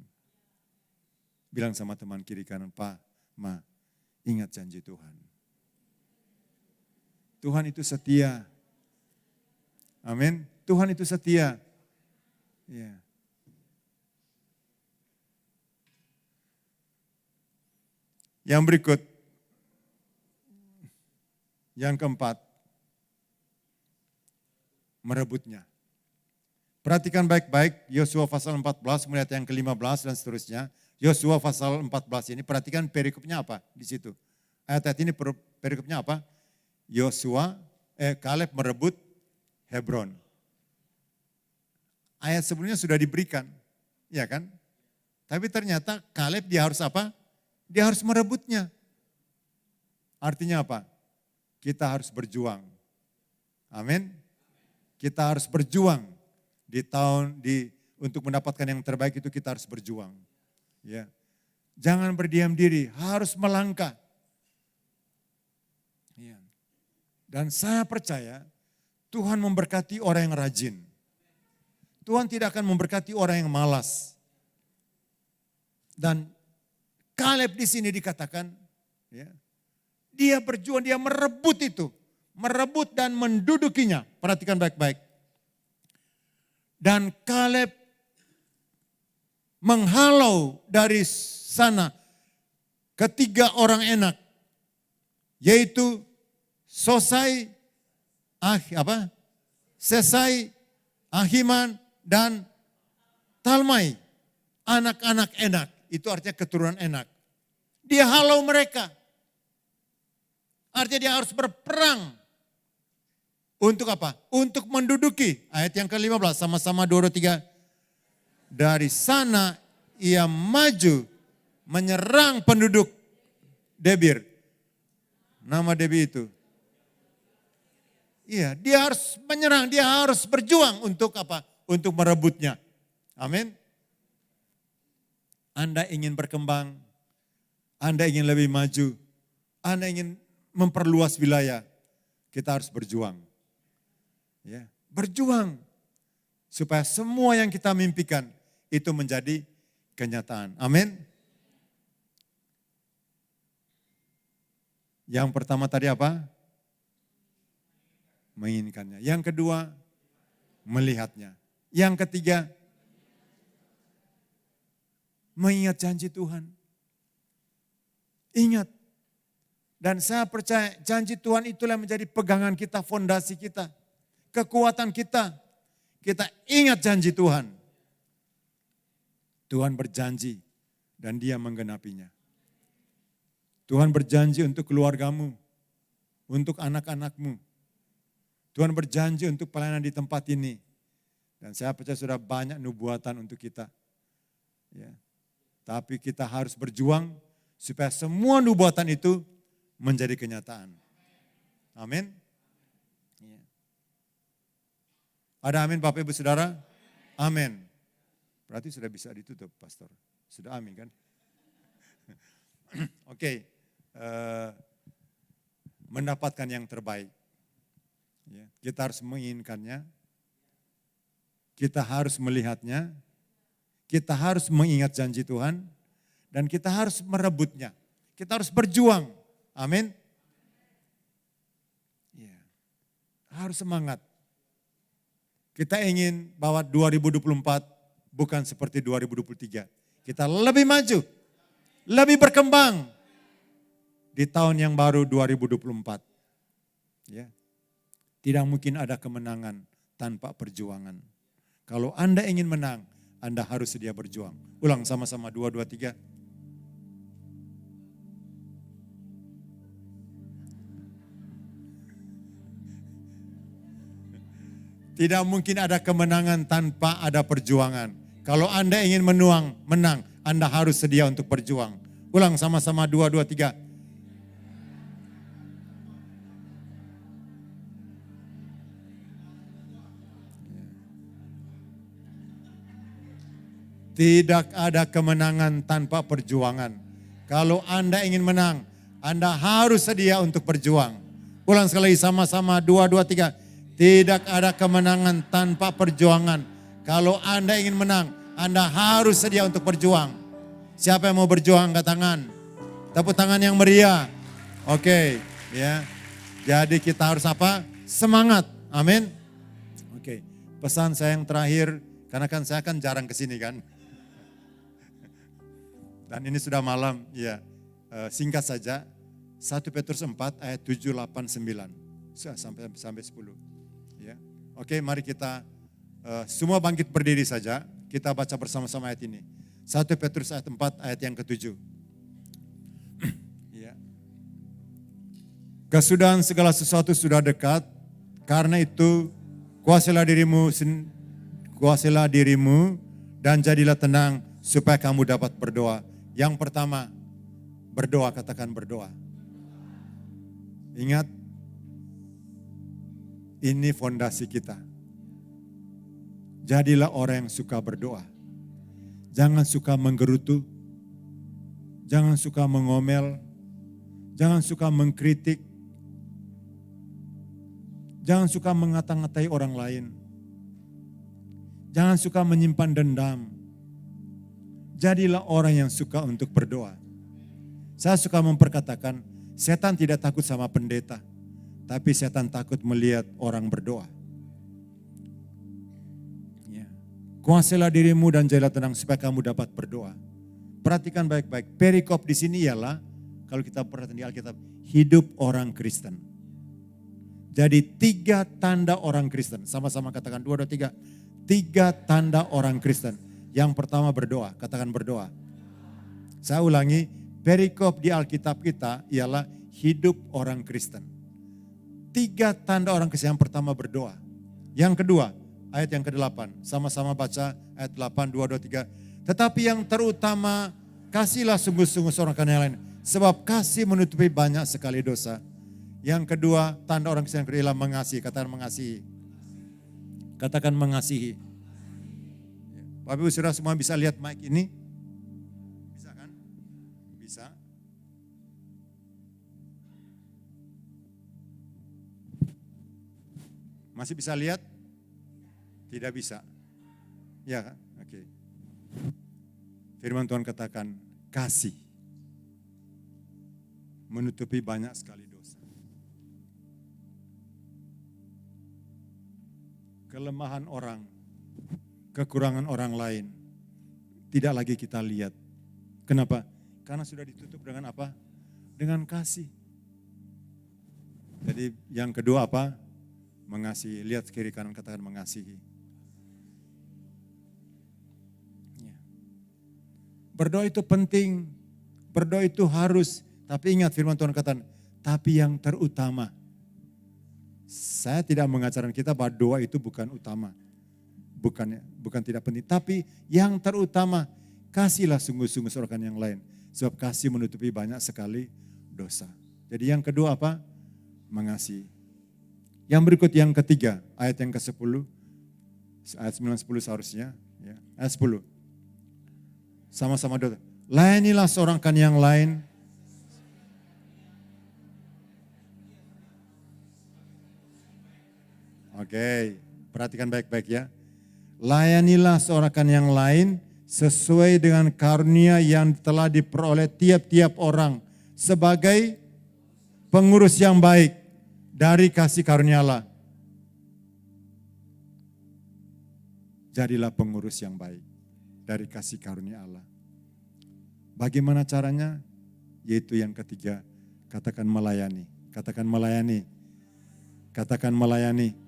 Bilang sama teman kiri kanan, Pak, Ma, ingat janji Tuhan. Tuhan itu setia. Amin. Tuhan itu setia. Ya. Yang berikut, yang keempat, merebutnya. Perhatikan baik-baik Yosua pasal 14, mulai ayat yang ke-15 dan seterusnya. Yosua pasal 14 ini, perhatikan perikopnya apa di situ. Ayat ini perikopnya apa? Kaleb merebut Hebron. Ayat sebelumnya sudah diberikan, ya kan? Tapi ternyata Kaleb dia harus apa? Dia harus merebutnya. Artinya apa? Kita harus berjuang. Amin. Kita harus berjuang untuk mendapatkan yang terbaik itu kita harus berjuang. Ya. Jangan berdiam diri, harus melangkah. Ya. Dan saya percaya Tuhan memberkati orang yang rajin. Tuhan tidak akan memberkati orang yang malas. Dan Kaleb di sini dikatakan, ya, dia berjuang, dia merebut itu. Merebut dan mendudukinya. Perhatikan baik-baik. Dan Kaleb menghalau dari sana ketiga orang enak. Yaitu Sesai, Ahiman, dan Talmai. Anak-anak enak. Itu artinya keturunan enak. Dia halau mereka. Artinya dia harus berperang. Untuk apa? Untuk menduduki. Ayat yang ke-15 sama-sama 2, 3. Dari sana ia maju menyerang penduduk Debir. Nama Debir itu. Iya, dia harus menyerang, dia harus berjuang untuk apa? Untuk merebutnya. Amin. Anda ingin berkembang, Anda ingin lebih maju, Anda ingin memperluas wilayah, kita harus berjuang. Ya, berjuang supaya semua yang kita mimpikan itu menjadi kenyataan. Amin. Yang pertama tadi apa? Menginginkannya. Yang kedua, melihatnya. Yang ketiga, mengingat janji Tuhan. Ingat. Dan saya percaya janji Tuhan itulah yang menjadi pegangan kita, fondasi kita, kekuatan kita. Kita ingat janji Tuhan. Tuhan berjanji dan Dia menggenapinya. Tuhan berjanji untuk keluargamu, untuk anak-anakmu. Tuhan berjanji untuk pelayanan di tempat ini. Dan saya percaya sudah banyak nubuatan untuk kita. Ya. Tapi kita harus berjuang supaya semua nubuatan itu menjadi kenyataan. Amin. Ya. Ada amin Bapak Ibu Saudara? Amin. Berarti sudah bisa ditutup Pastor. Sudah amin kan? Oke. Mendapatkan yang terbaik. Ya. Kita harus menginginkannya. Kita harus melihatnya. Kita harus mengingat janji Tuhan. Dan kita harus merebutnya. Kita harus berjuang. Amin. Ya. Harus semangat. Kita ingin bahwa 2024 bukan seperti 2023. Kita lebih maju, lebih berkembang di tahun yang baru 2024. Ya. Tidak mungkin ada kemenangan tanpa perjuangan. Kalau Anda ingin menang, Anda harus sedia berjuang. Ulang sama-sama 2, 2, 3. Tidak mungkin ada kemenangan tanpa ada perjuangan. Kalau Anda ingin menang, Anda harus sedia untuk berjuang. Ulang sama-sama 2, 2, 3. Tidak ada kemenangan tanpa perjuangan. Kalau Anda ingin menang, Anda harus sedia untuk berjuang. Ulang sekali sama-sama 2, 2, 3. Tidak ada kemenangan tanpa perjuangan. Kalau Anda ingin menang, Anda harus sedia untuk berjuang. Siapa yang mau berjuang angkat tangan? Tepuk tangan yang meriah. Oke, ya. Jadi kita harus apa? Semangat. Amin. Oke. Pesan saya yang terakhir, karena kan saya kan jarang kesini kan. Dan ini sudah malam, ya. Singkat saja. 1 Petrus 4 ayat 7, 8, 9. Sampai 10. Ya. Oke, mari kita semua bangkit berdiri saja. Kita baca bersama-sama ayat ini. 1 Petrus ayat 4 ayat yang ke-7. Ya. Kesudahan segala sesuatu sudah dekat. Karena itu kuasailah dirimu dan jadilah tenang supaya kamu dapat berdoa. Yang pertama, berdoa, katakan berdoa. Ingat, ini fondasi kita. Jadilah orang yang suka berdoa. Jangan suka menggerutu. Jangan suka mengomel. Jangan suka mengkritik. Jangan suka mengata-ngatai orang lain. Jangan suka menyimpan dendam. Jadilah orang yang suka untuk berdoa. Saya suka memperkatakan, setan tidak takut sama pendeta. Tapi setan takut melihat orang berdoa. Ya. Kuasailah dirimu dan jadilah tenang supaya kamu dapat berdoa. Perhatikan baik-baik. Perikop di sini ialah, kalau kita perhatikan di Alkitab, hidup orang Kristen. Jadi 3 tanda orang Kristen. Sama-sama katakan 2, 2, 3. 3 tanda orang Kristen. Yang pertama berdoa, katakan berdoa. Saya ulangi, perikop di Alkitab kita ialah hidup orang Kristen. 3 tanda orang Kristen. Yang pertama berdoa. Yang kedua, ayat yang ke-8. Sama-sama baca ayat 8, 2, 2, 3. Tetapi yang terutama, kasihlah sungguh-sungguh seorang karena yang lain. Sebab kasih menutupi banyak sekali dosa. Yang kedua, tanda orang Kristen yang kedua ialah mengasihi. Katakan mengasihi. Katakan mengasihi. Bapak Ibu Saudara semua bisa lihat mic ini? Bisa kan? Bisa. Masih bisa lihat? Tidak bisa. Ya kan? Oke. Firman Tuhan katakan, kasih menutupi banyak sekali dosa. Kelemahan orang, kekurangan orang lain, tidak lagi kita lihat. Kenapa? Karena sudah ditutup dengan apa? Dengan kasih. Jadi yang kedua apa? Mengasihi. Lihat kiri kanan, katakan mengasihi. Ya. Berdoa itu penting, berdoa itu harus. Tapi ingat firman Tuhan katakan, tapi yang terutama. Saya tidak mengajarkan kita bahwa doa itu bukan utama. Bukan tidak penting. Tapi yang terutama, kasihlah sungguh-sungguh seorang yang lain. Sebab kasih menutupi banyak sekali dosa. Jadi yang kedua apa? Mengasihi. Yang berikut yang ketiga, ayat yang ke-10. Ayat 9-10 seharusnya. Ya. Ayat 10. Sama-sama doa. Layanilah seorang kan yang lain. Oke, perhatikan baik-baik ya. Layanilah seorang kan yang lain sesuai dengan karunia yang telah diperoleh tiap-tiap orang sebagai pengurus yang baik dari kasih karunia Allah. Jadilah pengurus yang baik dari kasih karunia Allah. Bagaimana caranya? Yaitu yang ketiga, katakan melayani. Katakan melayani. Katakan melayani.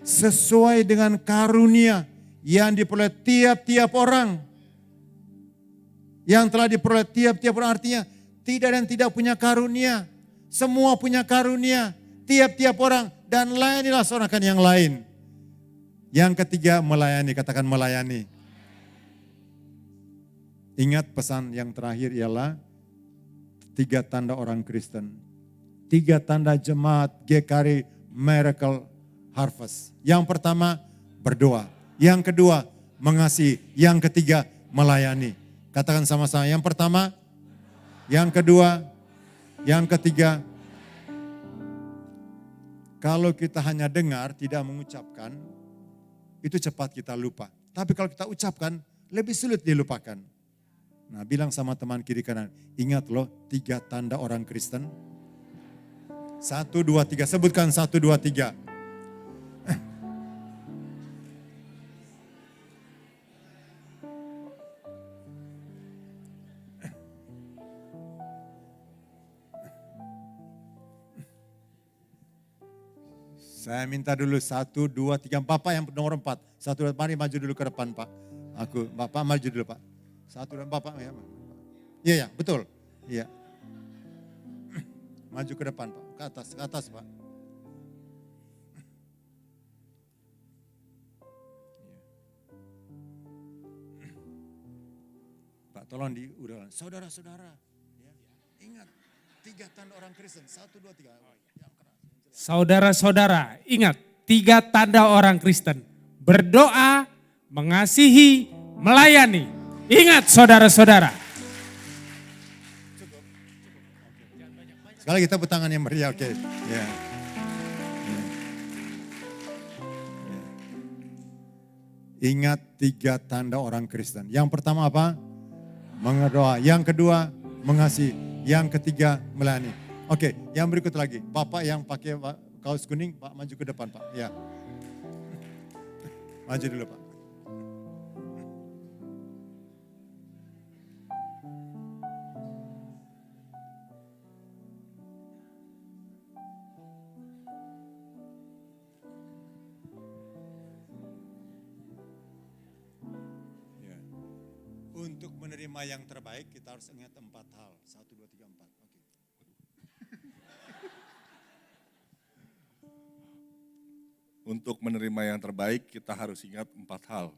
Sesuai dengan karunia yang diperoleh tiap-tiap orang. Yang telah diperoleh tiap-tiap orang, artinya tidak dan tidak punya karunia. Semua punya karunia, tiap-tiap orang. Dan layanilah seorang kan yang lain. Yang ketiga melayani, katakan melayani. Ingat pesan yang terakhir ialah 3 tanda orang Kristen. 3 tanda jemaat GKRI Miracle Harvest. Yang pertama berdoa. Yang kedua mengasihi. Yang ketiga melayani. Katakan sama-sama. Yang pertama, yang kedua, yang ketiga. Kalau kita hanya dengar, tidak mengucapkan, itu cepat kita lupa. Tapi kalau kita ucapkan, lebih sulit dilupakan. Nah, bilang sama teman kiri kanan, ingat loh 3 tanda orang Kristen. 1, 2, 3, sebutkan 1, 2, 3. Saya minta dulu 1, 2, 3. Bapak yang nomor 4. 1, 2, mari maju dulu ke depan Pak. Bapak maju dulu Pak. 1 dan Bapak. Iya, betul. Iya. Maju ke depan Pak. Ke atas Pak. Pak tolong diulang. Saudara-saudara. Ya, ingat 3 tanda orang Kristen. 1, 2, 3. Saudara-saudara, ingat 3 tanda orang Kristen. Berdoa, mengasihi, melayani. Ingat saudara-saudara. Sekali lagi tepuk tangan yang meriah, oke. Ya. Ingat 3 tanda orang Kristen. Yang pertama apa? Berdoa. Yang kedua, mengasihi. Yang ketiga, melayani. Oke, yang berikut lagi. Bapak yang pakai kaos kuning, Pak maju ke depan Pak. Ya. Maju dulu Pak. Ya. Untuk menerima yang terbaik kita harus ingat 4 hal. 1, 2, 3, 4. Oke. Untuk menerima yang terbaik kita harus ingat 4 hal.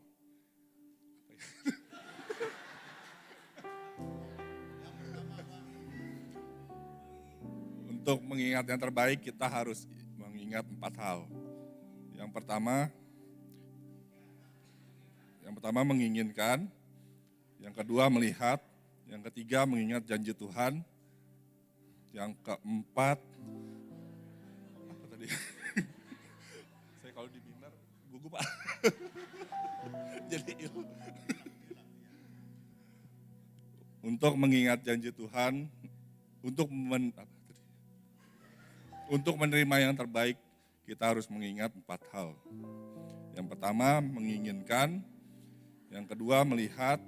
Untuk mengingat yang terbaik kita harus mengingat 4 hal. Yang pertama menginginkan, yang kedua melihat, yang ketiga mengingat janji Tuhan, yang keempat apa tadi? Kalau di binar gugup Pak. Jadi untuk mengingat janji Tuhan, untuk menerima yang terbaik, kita harus mengingat 4 hal. Yang pertama, menginginkan. Yang kedua, melihat.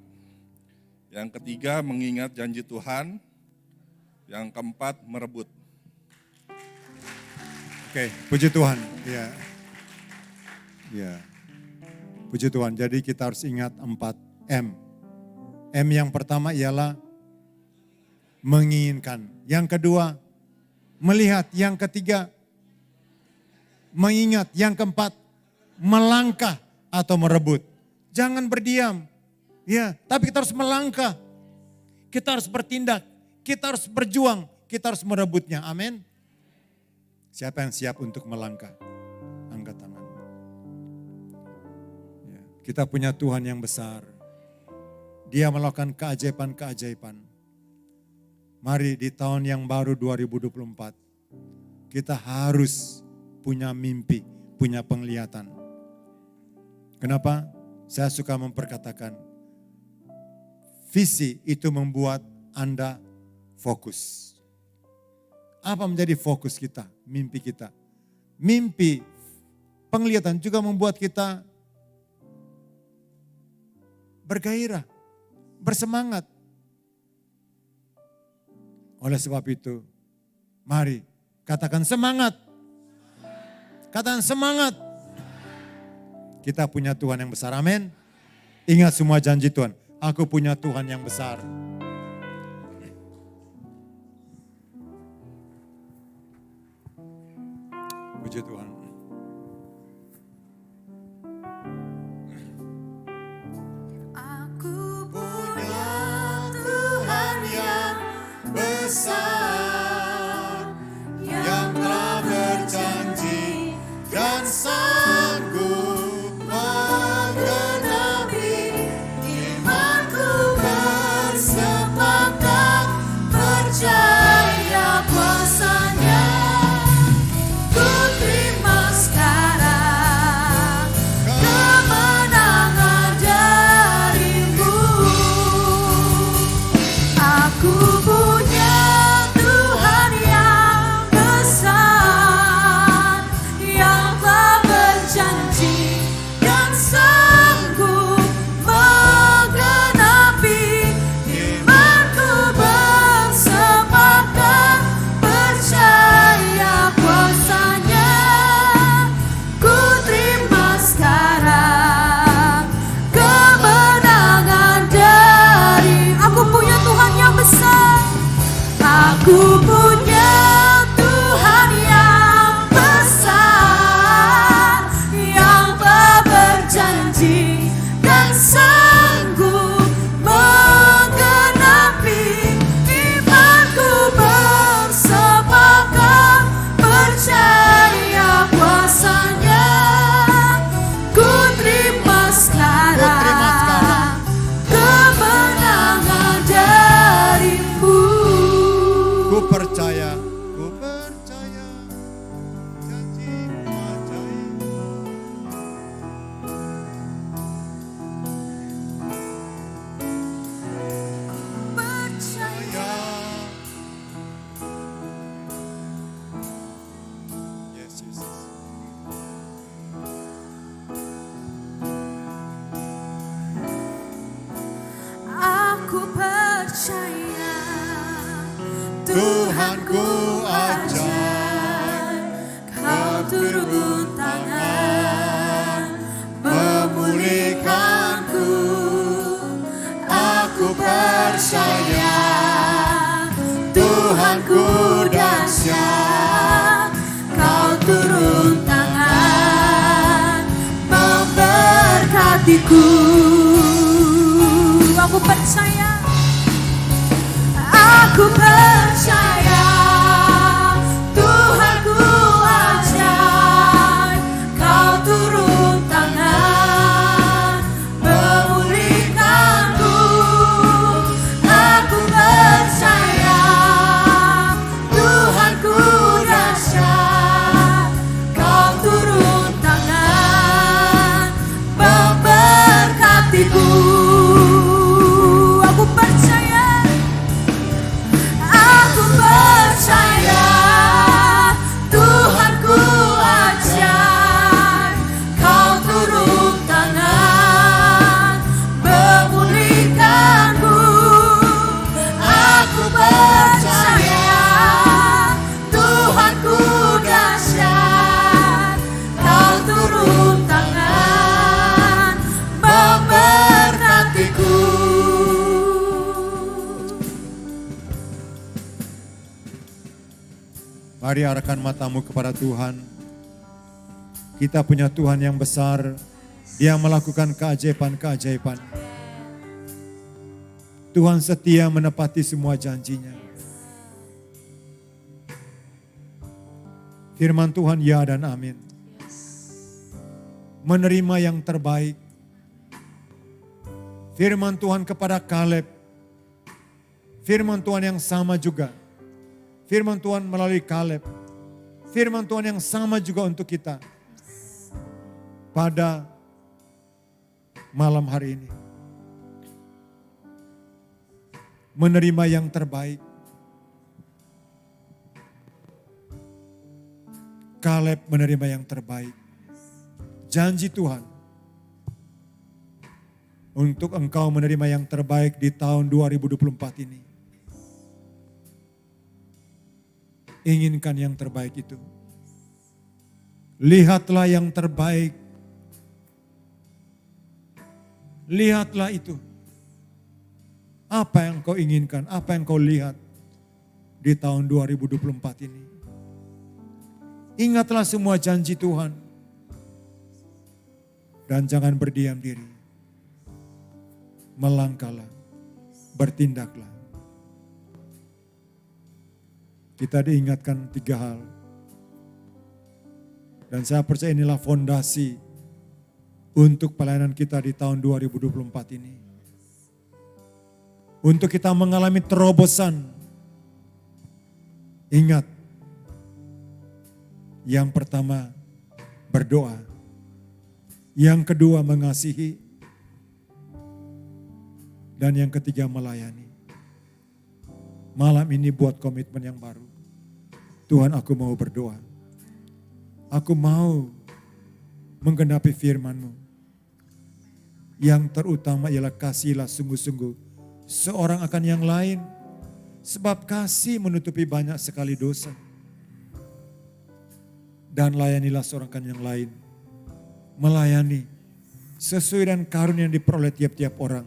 Yang ketiga, mengingat janji Tuhan. Yang keempat, merebut. Oke, puji Tuhan. Ya. Ya. Puji Tuhan. Jadi kita harus ingat 4 M. M yang pertama ialah menginginkan. Yang kedua, melihat. Yang ketiga, mengingat. Yang keempat, melangkah atau merebut. Jangan berdiam. Ya, tapi kita harus melangkah. Kita harus bertindak. Kita harus berjuang. Kita harus merebutnya. Amin. Siapa yang siap untuk melangkah? Angkat tangan. Ya, kita punya Tuhan yang besar. Dia melakukan keajaiban-keajaiban. Mari di tahun yang baru 2024, kita harus punya mimpi, punya penglihatan. Kenapa? Saya suka memperkatakan, visi itu membuat Anda fokus. Apa menjadi fokus kita, mimpi kita? Mimpi, penglihatan juga membuat kita bergairah, bersemangat. Oleh sebab itu, mari katakan semangat. Katakan semangat. Kita punya Tuhan yang besar, amin. Ingat semua janji Tuhan, aku punya Tuhan yang besar. Puji Tuhan. Aku punya Tuhan yang besar, yang telah berjanji dan sanggup menggenapi imanku, bersepakat percaya kuasa-Nya. Ku terima sekarang kemenangan darimu. Aku punya Tuhan yang besar, yang telah berjanji dan sanggup menggenapi imanku, bersepakat percaya kuasa-Nya. Ku terima sekarang kemenangan dari. Aku punya Tuhan yang besar. Aku punya Tuhan yang besar, yang telah berjanji dan sanggup menggenapi imanku, bersepakat percaya kuasa-Nya. Ku terima sekarang kemenangan darimu. Ku percaya janji-Mu ajaib. Percaya. Yes, Jesus. Aku percaya Tuhanku ajaib, Kau turun tangan memulihkanku. Aku percaya Tuhanku dahsyat, Kau turun tangan memberkatiku. Aku percaya, aku percaya Tuhanku ajaib, Kau turun tangan memulihkanku. Aku percaya Tuhanku dahsyat, Kau turun tangan memberkatiku. Aku percaya Mari arahkan matamu kepada Tuhan. Kita punya Tuhan yang besar. Dia melakukan keajaiban-keajaiban. Tuhan setia menepati semua janjinya. Firman Tuhan ya dan amin. Menerima yang terbaik. Firman Tuhan kepada Kaleb. Firman Tuhan yang sama juga. Firman Tuhan melalui Kaleb. Firman Tuhan yang sama juga untuk kita. Pada malam hari ini. Menerima yang terbaik. Kaleb menerima yang terbaik. Janji Tuhan untuk engkau menerima yang terbaik di tahun 2024 ini. Inginkan yang terbaik itu. Lihatlah yang terbaik. Lihatlah itu. Apa yang kau inginkan, apa yang kau lihat di tahun 2024 ini. Ingatlah semua janji Tuhan. Dan jangan berdiam diri. Melangkahlah, bertindaklah. Kita diingatkan 3 hal. Dan saya percaya inilah fondasi untuk pelayanan kita di tahun 2024 ini. Untuk kita mengalami terobosan. Ingat, yang pertama berdoa. Yang kedua mengasihi. Dan yang ketiga melayani. Malam ini buat komitmen yang baru. Tuhan, aku mau berdoa. Aku mau menggenapi firman-Mu. Yang terutama ialah kasihlah sungguh-sungguh seorang akan yang lain. Sebab kasih menutupi banyak sekali dosa. Dan layanilah seorang akan yang lain. Melayani sesuai dengan karunia yang diperoleh tiap-tiap orang.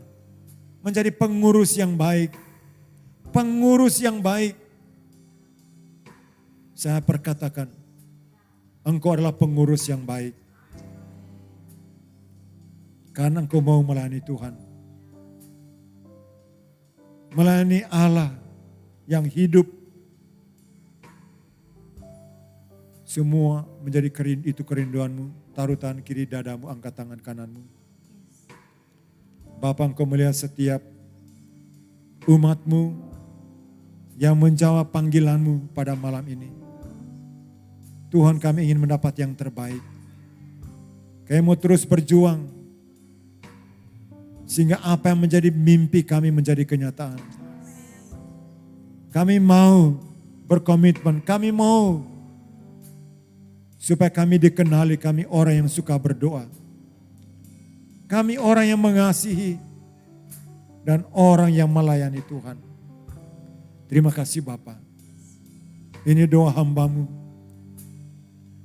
Menjadi pengurus yang baik. Pengurus yang baik. Saya perkatakan, engkau adalah pengurus yang baik. Karena engkau mau melayani Tuhan. Melayani Allah yang hidup. Semua menjadi itu kerinduanmu. Taruh tangan kiri dadamu, angkat tangan kananmu. Bapa, engkau melihat setiap umatmu yang menjawab panggilanmu pada malam ini. Tuhan, kami ingin mendapat yang terbaik. Kami mau terus berjuang. Sehingga apa yang menjadi mimpi kami menjadi kenyataan. Kami mau berkomitmen, kami mau supaya kami dikenali, kami orang yang suka berdoa. Kami orang yang mengasihi dan orang yang melayani Tuhan. Terima kasih Bapa. Ini doa hamba-Mu.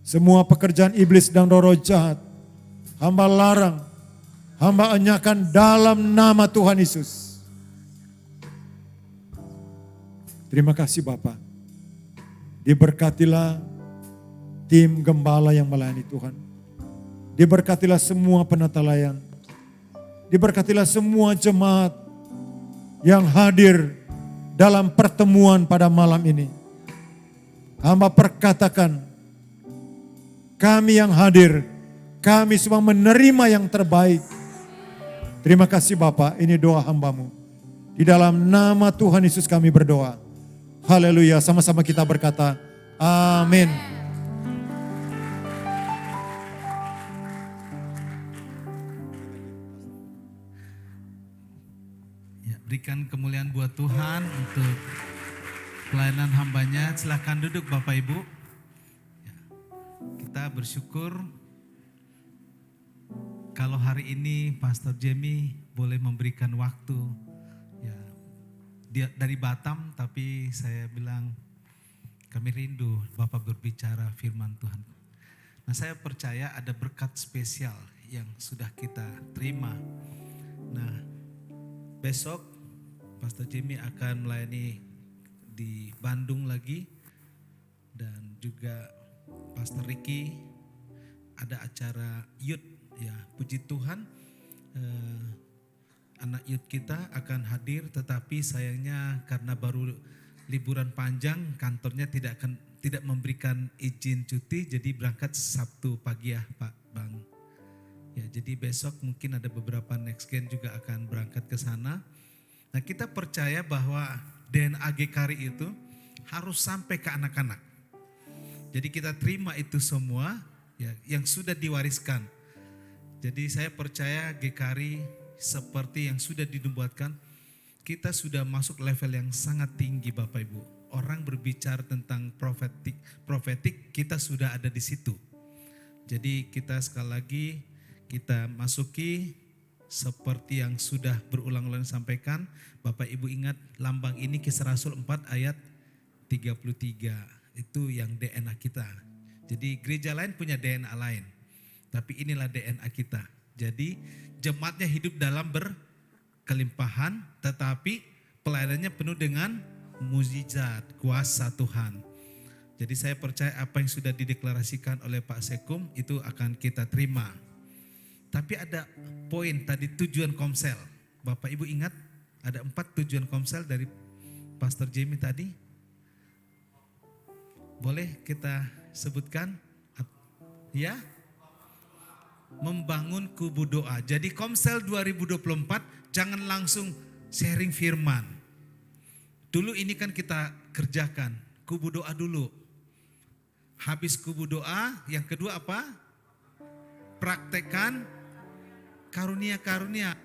Semua pekerjaan iblis dan roh jahat, hamba larang, hamba enyahkan dalam nama Tuhan Yesus. Terima kasih Bapa. Diberkatilah tim gembala yang melayani Tuhan. Diberkatilah semua penata layan. Diberkatilah semua jemaat yang hadir dalam pertemuan pada malam ini. Hamba perkatakan, kami yang hadir, kami semua menerima yang terbaik. Terima kasih Bapak, ini doa hamba-Mu. Di dalam nama Tuhan Yesus kami berdoa. Haleluya, sama-sama kita berkata, amin. Berikan kemuliaan buat Tuhan untuk pelayanan hambanya. Silakan duduk Bapak Ibu. Ya, kita bersyukur kalau hari ini Pastor Jamie boleh memberikan waktu. Ya, dia dari Batam, tapi saya bilang kami rindu Bapak berbicara firman Tuhan. Nah, saya percaya ada berkat spesial yang sudah kita terima. Nah, besok Pastor Jimmy akan melayani di Bandung lagi dan juga Pastor Ricky, ada acara youth ya, puji Tuhan anak youth kita akan hadir, tetapi sayangnya karena baru liburan panjang kantornya tidak memberikan izin cuti, jadi berangkat Sabtu pagi ya Pak Bang. Ya, jadi besok mungkin ada beberapa next gen juga akan berangkat ke sana. Nah, kita percaya bahwa DNA GKRI itu harus sampai ke anak-anak. Jadi kita terima itu semua ya yang sudah diwariskan. Jadi saya percaya GKRI seperti yang sudah dinubuatkan, kita sudah masuk level yang sangat tinggi Bapak Ibu. Orang berbicara tentang profetik kita sudah ada di situ. Jadi kita sekali lagi kita masuki seperti yang sudah berulang-ulang disampaikan. Bapak Ibu ingat lambang ini Kisah Rasul 4 ayat 33. Itu yang DNA kita. Jadi gereja lain punya DNA lain. Tapi inilah DNA kita. Jadi jemaatnya hidup dalam berkelimpahan, tetapi pelayanannya penuh dengan mukjizat, kuasa Tuhan. Jadi saya percaya apa yang sudah dideklarasikan oleh Pak Sekum itu akan kita terima. Tapi ada poin tadi tujuan komsel. Bapak Ibu ingat ada 4 tujuan komsel dari Pastor Jamie tadi. Boleh kita sebutkan? Ya? Membangun kubu doa. Jadi Komsel 2024 jangan langsung sharing firman. Dulu ini kan kita kerjakan, kubu doa dulu. Habis kubu doa, yang kedua apa? Praktekkan karunia-karunia.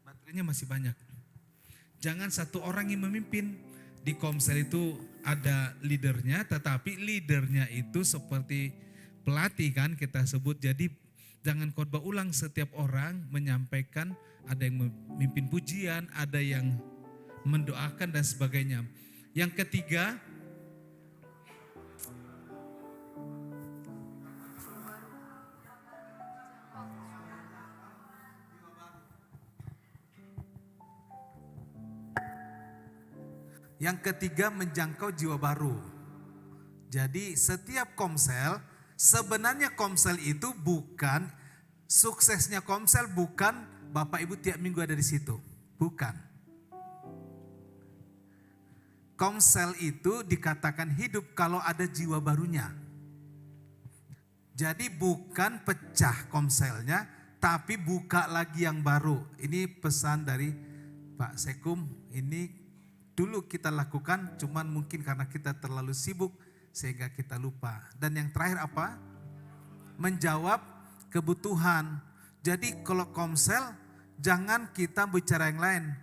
Baterainya masih banyak. Jangan satu orang yang memimpin. Di Komsel itu ada leadernya, tetapi leadernya itu seperti pelatih kan kita sebut. Jadi jangan khotbah ulang, setiap orang menyampaikan, ada yang memimpin pujian, ada yang mendoakan dan sebagainya. Yang ketiga, menjangkau jiwa baru. Jadi setiap Komsel, sebenarnya Komsel itu bukan, suksesnya Komsel bukan Bapak Ibu tiap minggu ada di situ. Bukan. Komsel itu dikatakan hidup kalau ada jiwa barunya. Jadi bukan pecah Komselnya, tapi buka lagi yang baru. Ini pesan dari Pak Sekum, ini dulu kita lakukan, cuman mungkin karena kita terlalu sibuk sehingga kita lupa. Dan yang terakhir apa? Menjawab kebutuhan. Jadi kalau Komsel jangan kita bicara yang lain,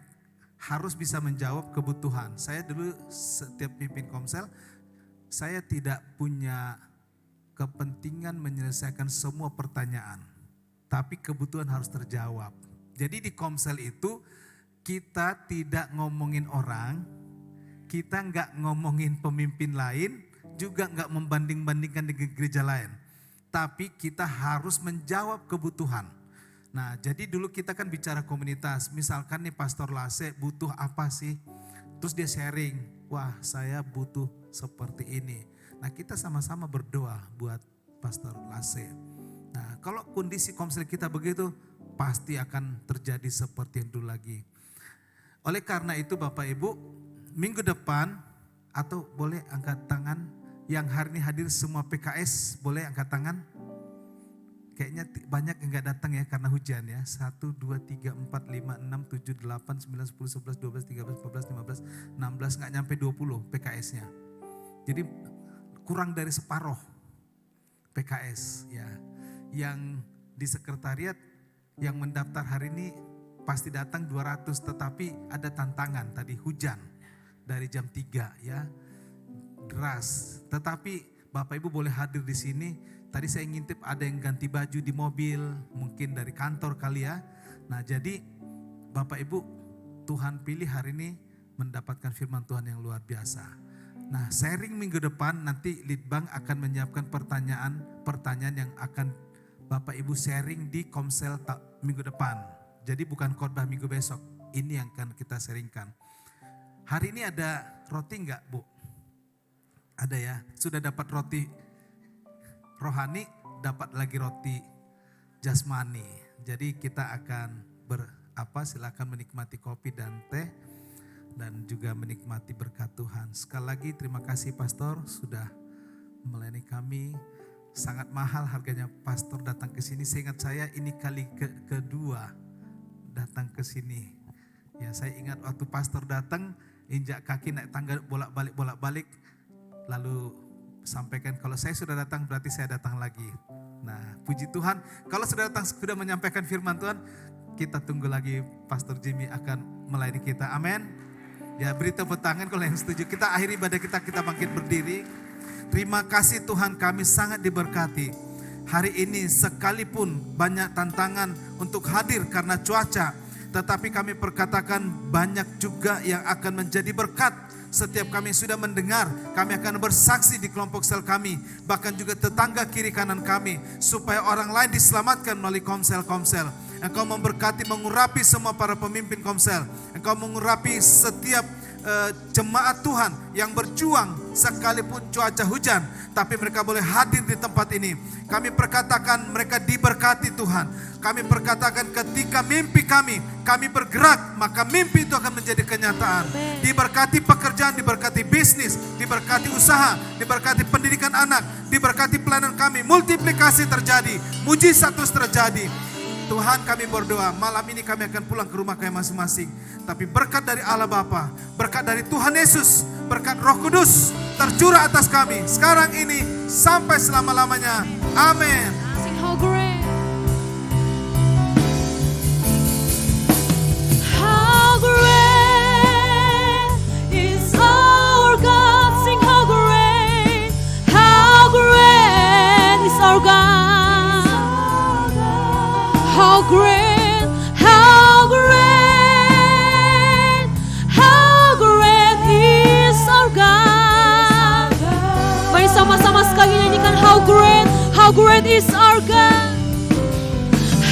harus bisa menjawab kebutuhan. Saya dulu setiap pimpin Komsel, saya tidak punya kepentingan menyelesaikan semua pertanyaan, tapi kebutuhan harus terjawab. Jadi di Komsel itu kita tidak ngomongin orang, kita nggak ngomongin pemimpin lain, juga nggak membanding-bandingkan dengan gereja lain. Tapi kita harus menjawab kebutuhan. Nah, jadi dulu kita kan bicara komunitas. Misalkan nih Pastor Lase butuh apa sih? Terus dia sharing, wah saya butuh seperti ini. Nah, kita sama-sama berdoa buat Pastor Lase. Nah, kalau kondisi Komsel kita begitu, pasti akan terjadi seperti yang dulu lagi. Oleh karena itu Bapak Ibu, minggu depan atau boleh angkat tangan yang hari ini hadir semua PKS, boleh angkat tangan. Kayaknya banyak yang gak datang ya karena hujan ya. 1, 2, 3, 4, 5, 6, 7, 8, 9, 10, 11, 12, 13, 14, 15, 16, gak nyampe 20 PKS-nya. Jadi kurang dari separuh PKS ya. Yang di sekretariat yang mendaftar hari ini pasti datang 200, tetapi ada tantangan tadi hujan dari jam 3 ya, deras. Tetapi Bapak Ibu boleh hadir di sini. Tadi saya ngintip ada yang ganti baju di mobil, mungkin dari kantor kali ya. Nah jadi Bapak Ibu, Tuhan pilih hari ini mendapatkan firman Tuhan yang luar biasa. Nah sharing minggu depan nanti Litbang akan menyiapkan pertanyaan yang akan Bapak Ibu sharing di Komsel minggu depan. Jadi bukan khotbah minggu besok. ini yang akan kita sharingkan. Hari ini ada roti enggak, Bu? Ada ya, sudah dapat roti rohani, dapat lagi roti jasmani. Jadi kita akan silakan menikmati kopi dan teh dan juga menikmati berkat Tuhan. Sekali lagi terima kasih Pastor sudah melayani kami. Sangat mahal harganya Pastor datang ke sini. Seingat saya ini kali kedua datang ke sini. Ya, saya ingat waktu Pastor datang, injak kaki naik tangga bolak-balik lalu sampaikan kalau saya sudah datang berarti saya datang lagi. Nah, puji Tuhan, kalau sudah datang sudah menyampaikan firman Tuhan, kita tunggu lagi Pastor Jimmy akan melayani kita. Amin. Ya, beri tepuk tangan kalau yang setuju. Kita akhiri ibadah kita bangkit berdiri. Terima kasih Tuhan, kami sangat diberkati. Hari ini sekalipun banyak tantangan untuk hadir karena cuaca, tetapi kami perkatakan banyak juga yang akan menjadi berkat. Setiap kami sudah mendengar, kami akan bersaksi di kelompok sel kami, bahkan juga tetangga kiri kanan kami, supaya orang lain diselamatkan melalui komsel-komsel. Engkau memberkati, mengurapi semua para pemimpin komsel. Engkau mengurapi setiap jemaat Tuhan yang berjuang sekalipun cuaca hujan, tapi mereka boleh hadir di tempat ini. Kami perkatakan mereka diberkati Tuhan. Kami perkatakan ketika mimpi kami bergerak, maka mimpi itu akan menjadi kenyataan. Diberkati pekerjaan, diberkati bisnis, diberkati usaha, diberkati pendidikan anak, diberkati pelayanan kami, multiplikasi terjadi, mujizat terus terjadi. Tuhan, kami berdoa, malam ini kami akan pulang ke rumah kami masing-masing. Tapi berkat dari Allah Bapa, berkat dari Tuhan Yesus, berkat Roh Kudus tercurah atas kami sekarang ini sampai selama-lamanya. Amin. Sing how great, how great is our God. Sing how great is our God. How great, how great, how great is our God. Mari sama-sama sekali nyanyikan how great is our God.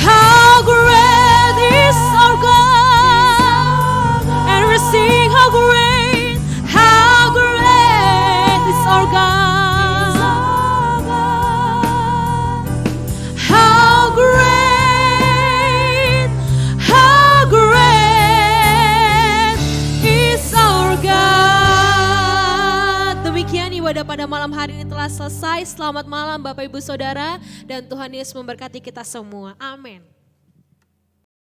How great is our God. And we sing how great is our God. How great is our God. Demikian ibadah pada malam hari ini telah selesai. Selamat malam Bapak Ibu Saudara, dan Tuhan Yesus memberkati kita semua. Amin.